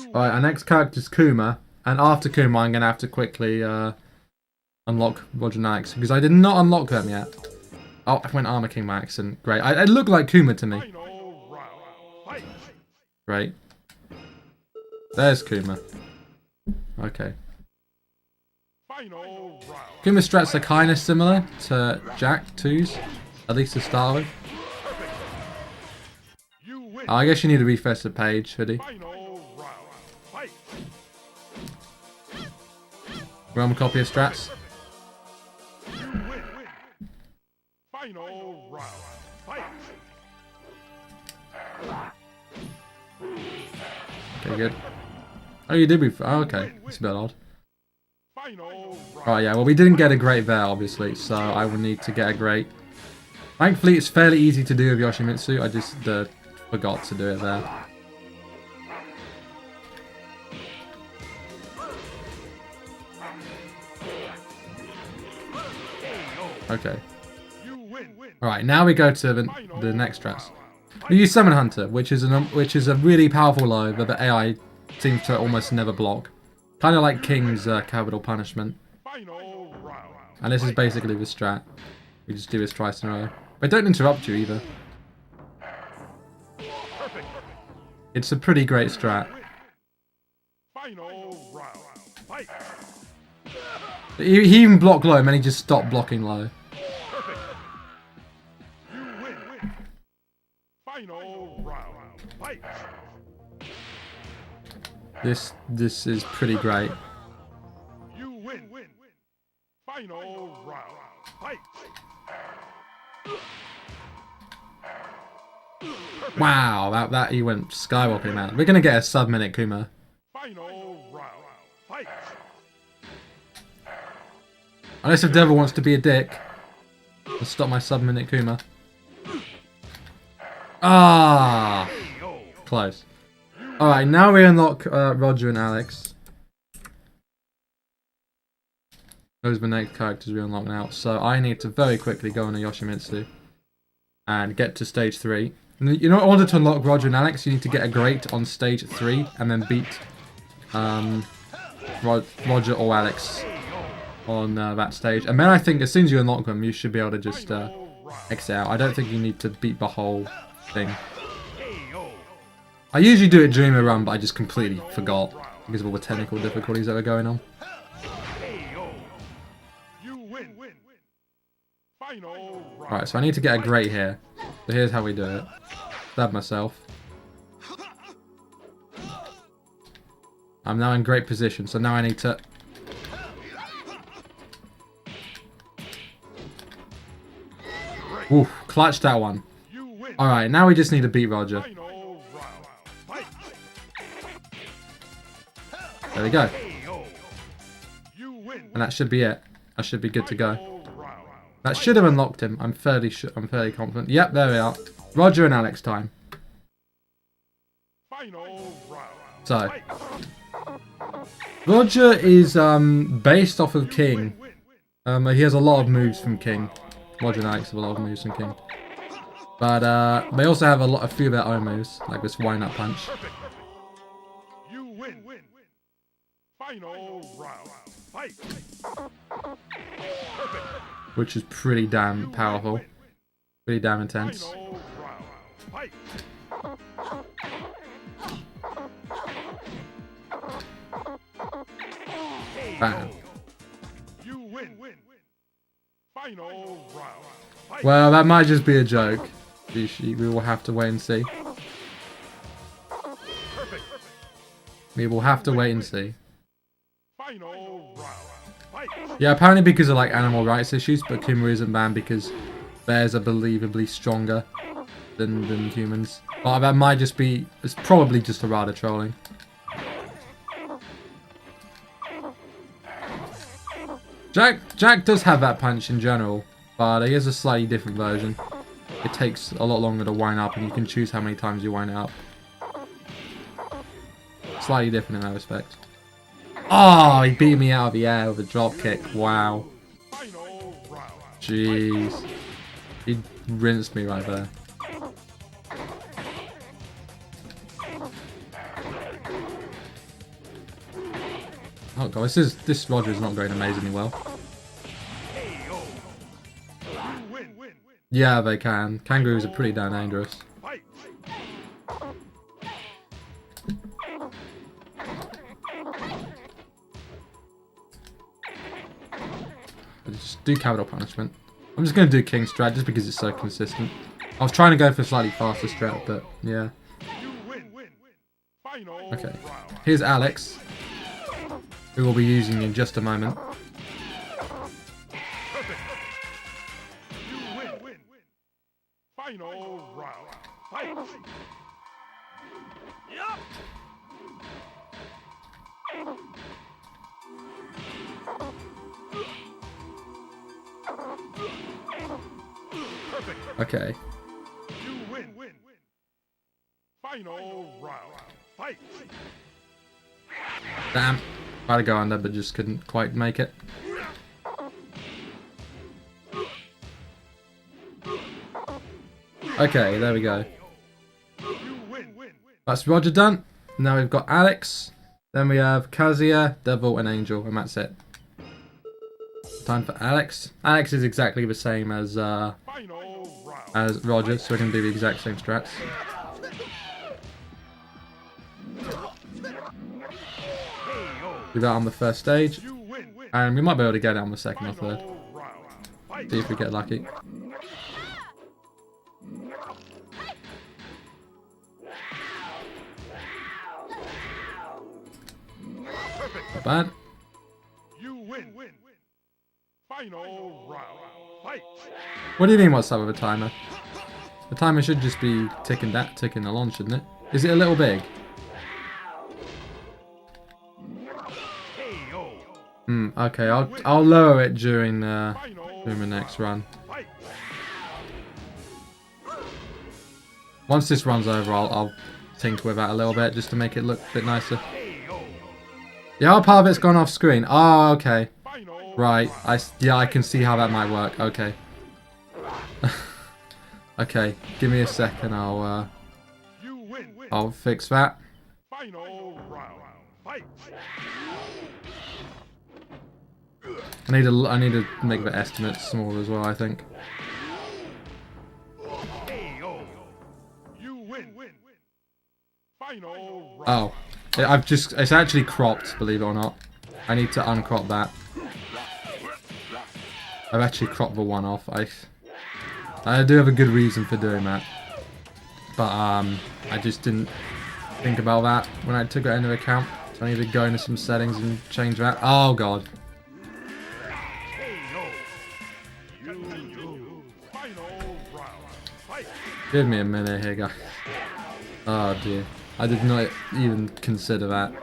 Alright, our next character is Kuma, and after Kuma I'm going to have to quickly unlock Roger Knights, because I did not unlock them yet. Oh, I went Armor King by accident. Great. It looked like Kuma to me. Great. There's Kuma. Okay. Kuma's strats are kind of similar to Jack 2's, at least to start with. Oh, I guess you need to refresh the page, Hoodie. Realm copy of strats. Okay, good. Oh, you did refresh. Oh, okay. It's a bit odd. Oh, yeah, well, we didn't get a great there, obviously, so I will need to get a great. Thankfully, it's fairly easy to do with Yoshimitsu. I just forgot to do it there. Okay. Alright, now we go to the next strats. We use Summon Hunter, which is a really powerful low that the AI seems to almost never block. Kind of like King's Capital Punishment. And this is basically the strat. We just do this twice in a row. But don't interrupt you either. It's a pretty great strat. He even blocked low and then he just stopped blocking low. This is pretty great. Wow, that he went skyrocketing, man. We're gonna get a sub-minute Kuma. Final round. Fight. Unless if Devil wants to be a dick. Let's stop my sub-minute Kuma. Ah! Close. Alright, now we unlock Roger and Alex. Those are the next characters we unlock now. So I need to very quickly go on a Yoshimitsu and get to stage 3. And in order to unlock Roger and Alex, you need to get a great on stage 3 and then beat Roger or Alex on that stage. And then I think as soon as you unlock them, you should be able to just exit out. I don't think you need to beat the whole thing. I usually do it during the run, but I just completely forgot because of all the technical difficulties that were going on. Right, so I need to get a great here. So here's how we do it. Stab myself. I'm now in great position, so now I need to... Oof, clutched that one. Alright, now we just need to beat Roger. There we go. And that should be it. I should be good to go. That should have unlocked him. I'm fairly confident. Yep, there we are. Roger and Alex time. So, Roger is based off of King. He has a lot of moves from King. Roger and Alex have a lot of moves from King. But they also have a few of their own moves, like this wind-up punch. Which is pretty damn powerful. Pretty damn intense. Bam. Well, that might just be a joke. We will have to wait and see. We will have to wait and see. Yeah, apparently because of like animal rights issues, but Kuma isn't banned because bears are believably stronger than humans. But that might just be, it's probably just a Rada trolling. Jack does have that punch in general, but he has a slightly different version. It takes a lot longer to wind up and you can choose how many times you wind it up. Slightly different in that respect. Oh, he beat me out of the air with a drop kick. Wow. Jeez. He rinsed me right there. Oh god, this Roger is not going amazingly well. Yeah, they can. Kangaroos are pretty damn dangerous. Just do capital punishment. I'm just going to do King strat just because it's so consistent. I was trying to go for a slightly faster strat, but yeah. Okay, here's Alex, who we'll be using in just a moment. Okay. Damn. Tried to go under, but just couldn't quite make it. Okay, there we go. That's Roger done. Now we've got Alex. Then we have Kazuya, Devil, and Angel, and that's it. Time for Alex. Alex is exactly the same as Roger, so we can do the exact same strats. Do that on the first stage, and we might be able to get it on the second or third. See if we get lucky. Not bad. What do you mean, what's up with a timer? The timer should just be ticking along, shouldn't it? Is it a little big? Okay, I'll lower it during the next run. Once this runs over, I'll tinker with that a little bit just to make it look a bit nicer. Yeah, part of it's gone off screen. Oh, okay. Right. Yeah, I can see how that might work. Okay. Okay, give me a second. I'll fix that. I need to make the estimate smaller as well, I think. Oh, it's actually cropped, believe it or not. I need to uncrop that. I've actually cropped the one off. I do have a good reason for doing that, but I just didn't think about that when I took it into account. So I need to go into some settings and change that. Oh god. Give me a minute here, guys. Oh dear. I did not even consider that.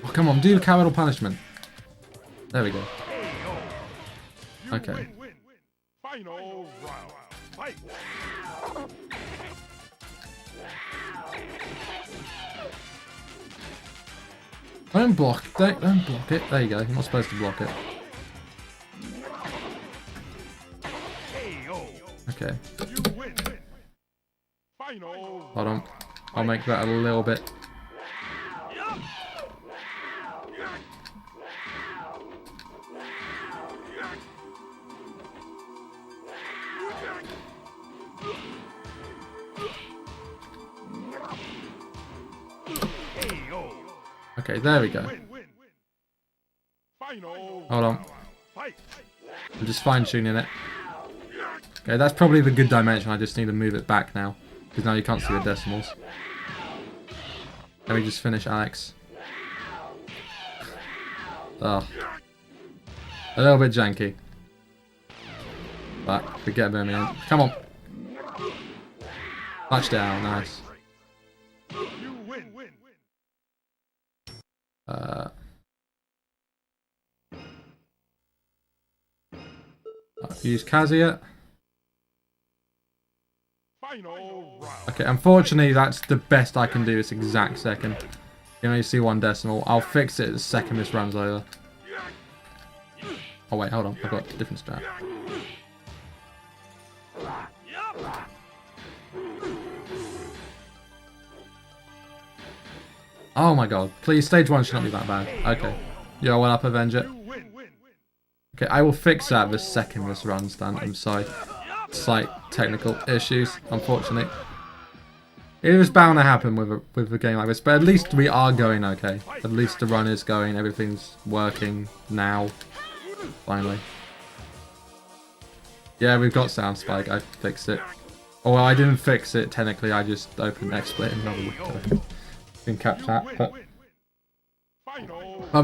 Oh, come on, do capital punishment. There we go. Okay. Don't block it. There you go. You're not supposed to block it. Okay. Hold on. I'll make that a little bit. Okay, there we go. Hold on. I'm just fine-tuning it. Okay, that's probably the good dimension. I just need to move it back now. Because now you can't see the decimals. Let me just finish Alex. Oh. A little bit janky. But we get them in the end. Come on. Touchdown, nice. Use Kazuya. Okay, unfortunately that's the best I can do this exact second. You only see one decimal. I'll fix it the second this runs over. Oh wait, hold on. I've got a different strat. Oh my god. Please, stage 1 should not be that bad. Okay. Yo, what up, Avenger? Okay, I will fix that the second this runs done. I'm sorry. Slight technical issues, unfortunately. It was bound to happen with a game like this, but at least we are going okay. At least the run is going, everything's working now. Finally. Yeah, we've got sound spike, I fixed it. Oh, well, I didn't fix it, technically, I just opened XSplit and another window. Can catch that, but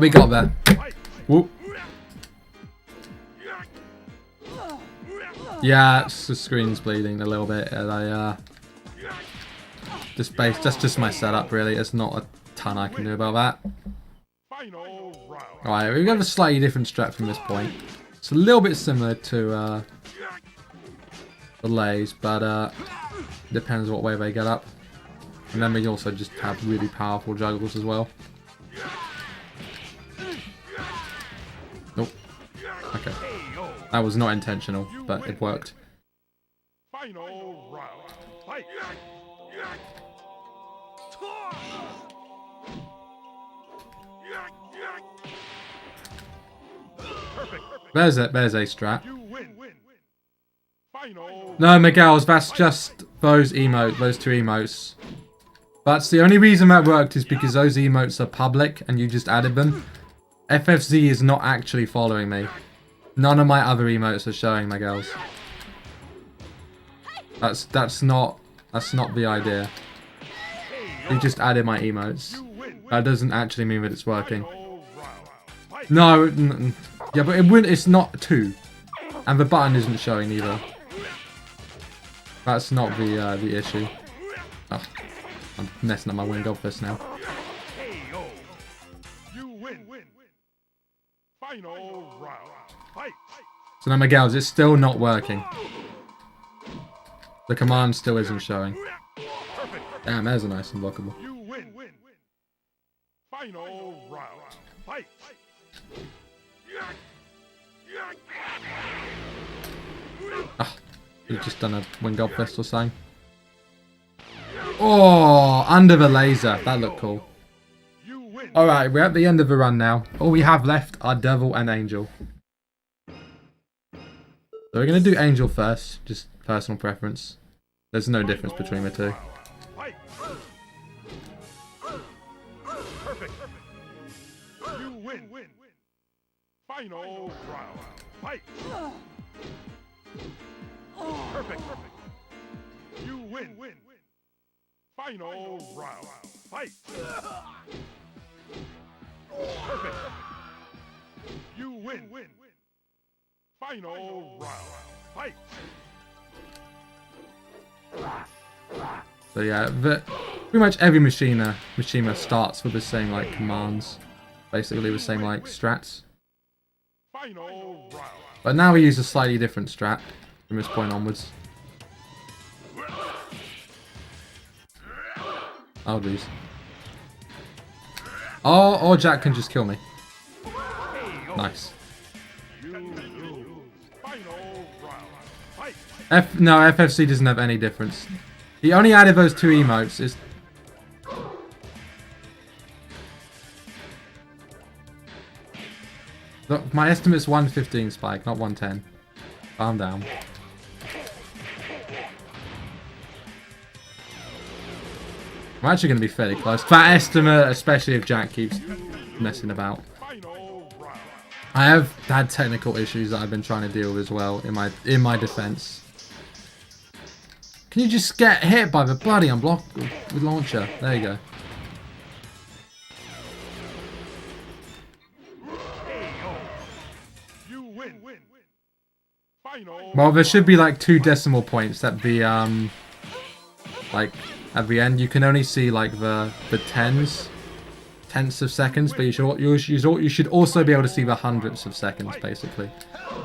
we got there. Whoop. Yeah, the screen's bleeding a little bit. That's just my setup, really. There's not a ton I can do about that. Alright, we've got a slightly different strat from this point. It's a little bit similar to the lays, but depends what way they get up. And then we also just have really powerful juggles as well. Nope. Okay. That was not intentional, but it worked. There's a strat. No, Miguel's, that's just those two emotes. That's the only reason that worked is because those emotes are public and you just added them. FFZ is not actually following me. None of my other emotes are showing my girls. That's not the idea. You just added my emotes. That doesn't actually mean that it's working. No, yeah, but it's not 2. And the button isn't showing either. That's not the issue. Oh, I'm messing up my Wing Fist now. You win. Final round. Fight. So now Miguel's, it's still not working. The command still isn't showing. Damn, there's a nice unblockable. You win. Final round. Fight. Ah, you've just done a Wing Fist or something. Oh, under the laser. That looked cool. Alright, we're at the end of the run now. All we have left are Devil and Angel. So we're going to do Angel first, just personal preference. There's no difference between the two. Perfect. You win. Final round. Fight. Perfect. You win. Final round. Fight. Perfect. You win. Final round. Fight. So yeah, pretty much every Machina starts with the same like commands. Basically the same like strats. Final round. But now we use a slightly different strat from this point onwards. Oh jeez. Oh, or Jack can just kill me. Nice. No, FFC doesn't have any difference. He only added those two emotes. Look, my estimate's 115 Spike, not 110. Calm down. I'm actually going to be fairly close. That estimate, especially if Jack keeps messing about. I have had technical issues that I've been trying to deal with as well in my defense. Can you just get hit by the bloody unblock with launcher? There you go. Well, there should be like 2 decimal points at the like at the end. You can only see like the tenths of seconds, but you should also be able to see the hundredths of seconds basically.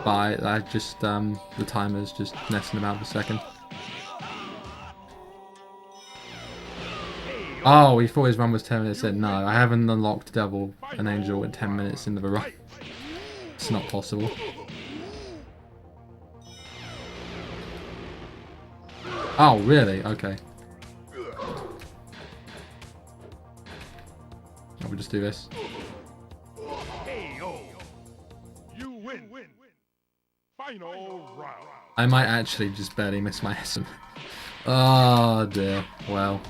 But I just the timer's just messing about the second. Oh, we thought his run was 10 minutes in. No, I haven't unlocked Devil and Angel at 10 minutes into the run. It's not possible. Oh, really? Okay. We'll just do this. I might actually just barely miss my estimate. Oh dear. Well.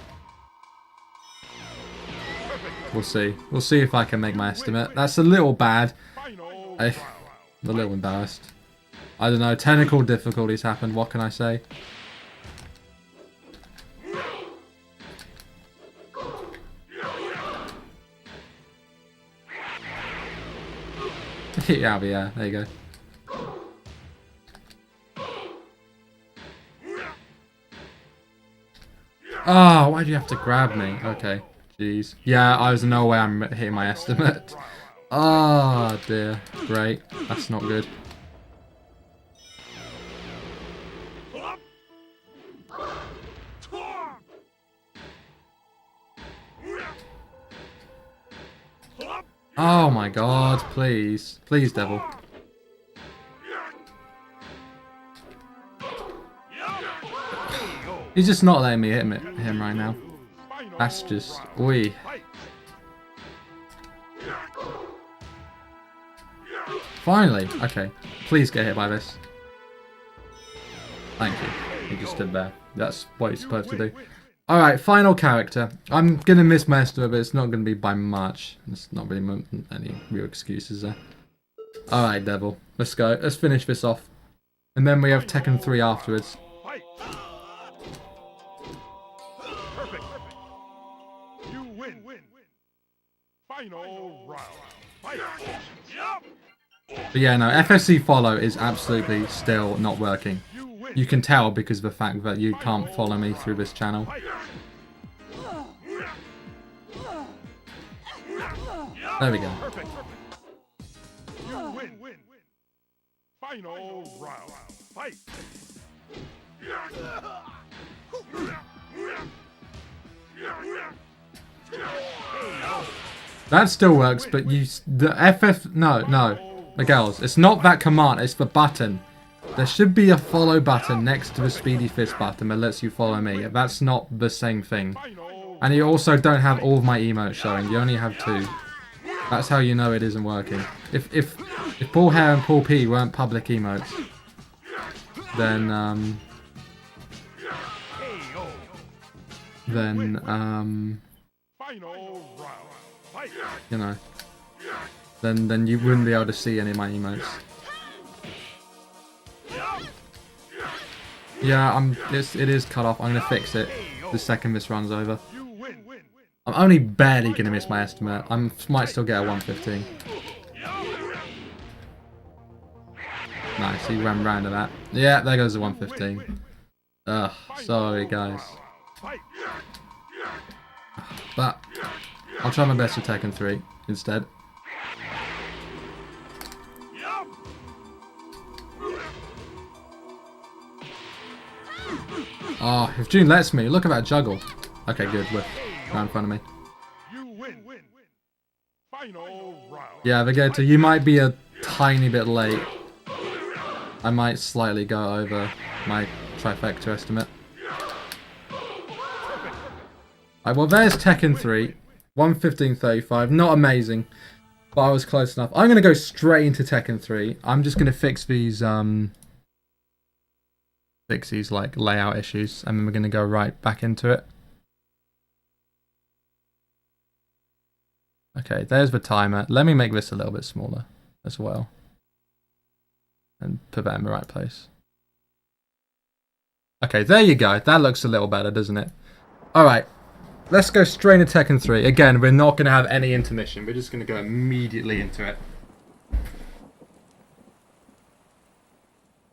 We'll see. We'll see if I can make my estimate. That's a little bad. I'm a little embarrassed. I don't know. Technical difficulties happened. What can I say? Yeah, but yeah. There you go. Oh, why do you have to grab me? Okay. Jeez. Yeah, I was no way I'm hitting my estimate. Oh dear. Great. That's not good. Oh my god, please. Please, Devil. He's just not letting me hit him right now. That's just... Oi. Finally. Okay. Please get hit by this. Thank you. He just stood there. That's what you're supposed to do. Alright, final character. I'm going to miss my estimate, but it's not going to be by much. There's not really any real excuses there. Alright, Devil. Let's go. Let's finish this off. And then we have Tekken 3 afterwards. Final round. Fight. But yeah, no, FSC follow is absolutely still not working. You can tell because of the fact that you can't follow me through this channel. There we go. You win. Final round. Fight. That still works, but no, Miguel's. It's not that command, it's the button. There should be a follow button next to the SpeedyFists button that lets you follow me. That's not the same thing. And you also don't have all of my emotes showing, you only have 2. That's how you know it isn't working. If Paul Hair and Paul P weren't public emotes, then you know, then you wouldn't be able to see any of my emotes. Yeah, it is cut off. I'm gonna fix it the second this runs over. I'm only barely gonna miss my estimate. I might still get a 115. Nice, he ran round to that. Yeah, there goes the 115. Ugh, sorry guys. But I'll try my best for Tekken 3 instead. Oh, if June lets me, look at that juggle. Okay, good, we're right in front of me. Yeah, Vegeta, you might be a tiny bit late. I might slightly go over my trifecta estimate. Alright, well there's Tekken 3. 115.35. Not amazing, but I was close enough. I'm going to go straight into Tekken 3. I'm just going to fix these like layout issues, and then we're going to go right back into it. Okay, there's the timer. Let me make this a little bit smaller as well. And put that in the right place. Okay, there you go. That looks a little better, doesn't it? Alright, let's go straight into Tekken 3. Again, we're not going to have any intermission. We're just going to go immediately into it.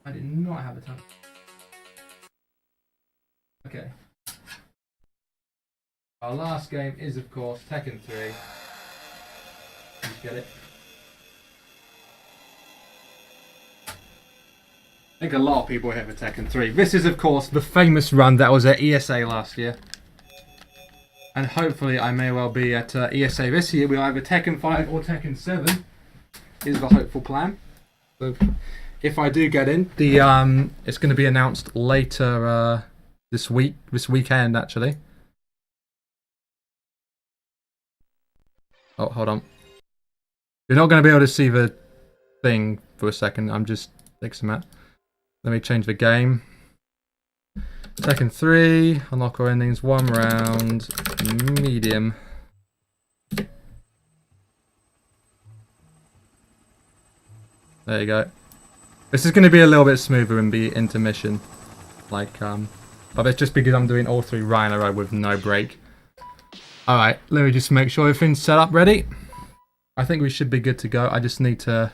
I did not have a time. Okay. Our last game is, of course, Tekken 3. Did you get it? I think a lot of people here for Tekken 3. This is, of course, the famous run that was at ESA last year. And hopefully I may well be at ESA this year with either Tekken 5 or Tekken 7. Is the hopeful plan. So if I do get in, the it's going to be announced later this weekend actually. Oh, hold on. You're not going to be able to see the thing for a second. I'm just fixing that. Let me change the game. Tekken 3, unlock all endings, 1 round, medium. There you go. This is going to be a little bit smoother in the intermission. Like, but it's just because I'm doing all 3 right in a row with no break. Alright, let me just make sure everything's set up ready. I think we should be good to go. I just need to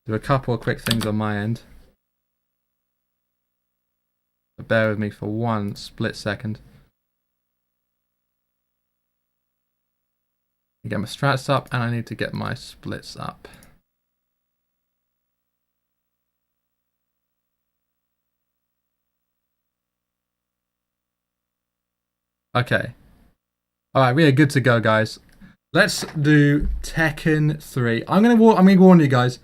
do a couple of quick things on my end. But bear with me for 1 split second. Get my strats up, and I need to get my splits up. Okay. Alright, we are good to go, guys. Let's do Tekken 3. I'm gonna warn you guys.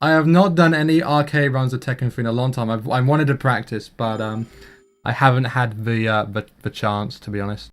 I have not done any arcade runs of Tekken 3 in a long time. I wanted to practice, but I haven't had the chance, to be honest.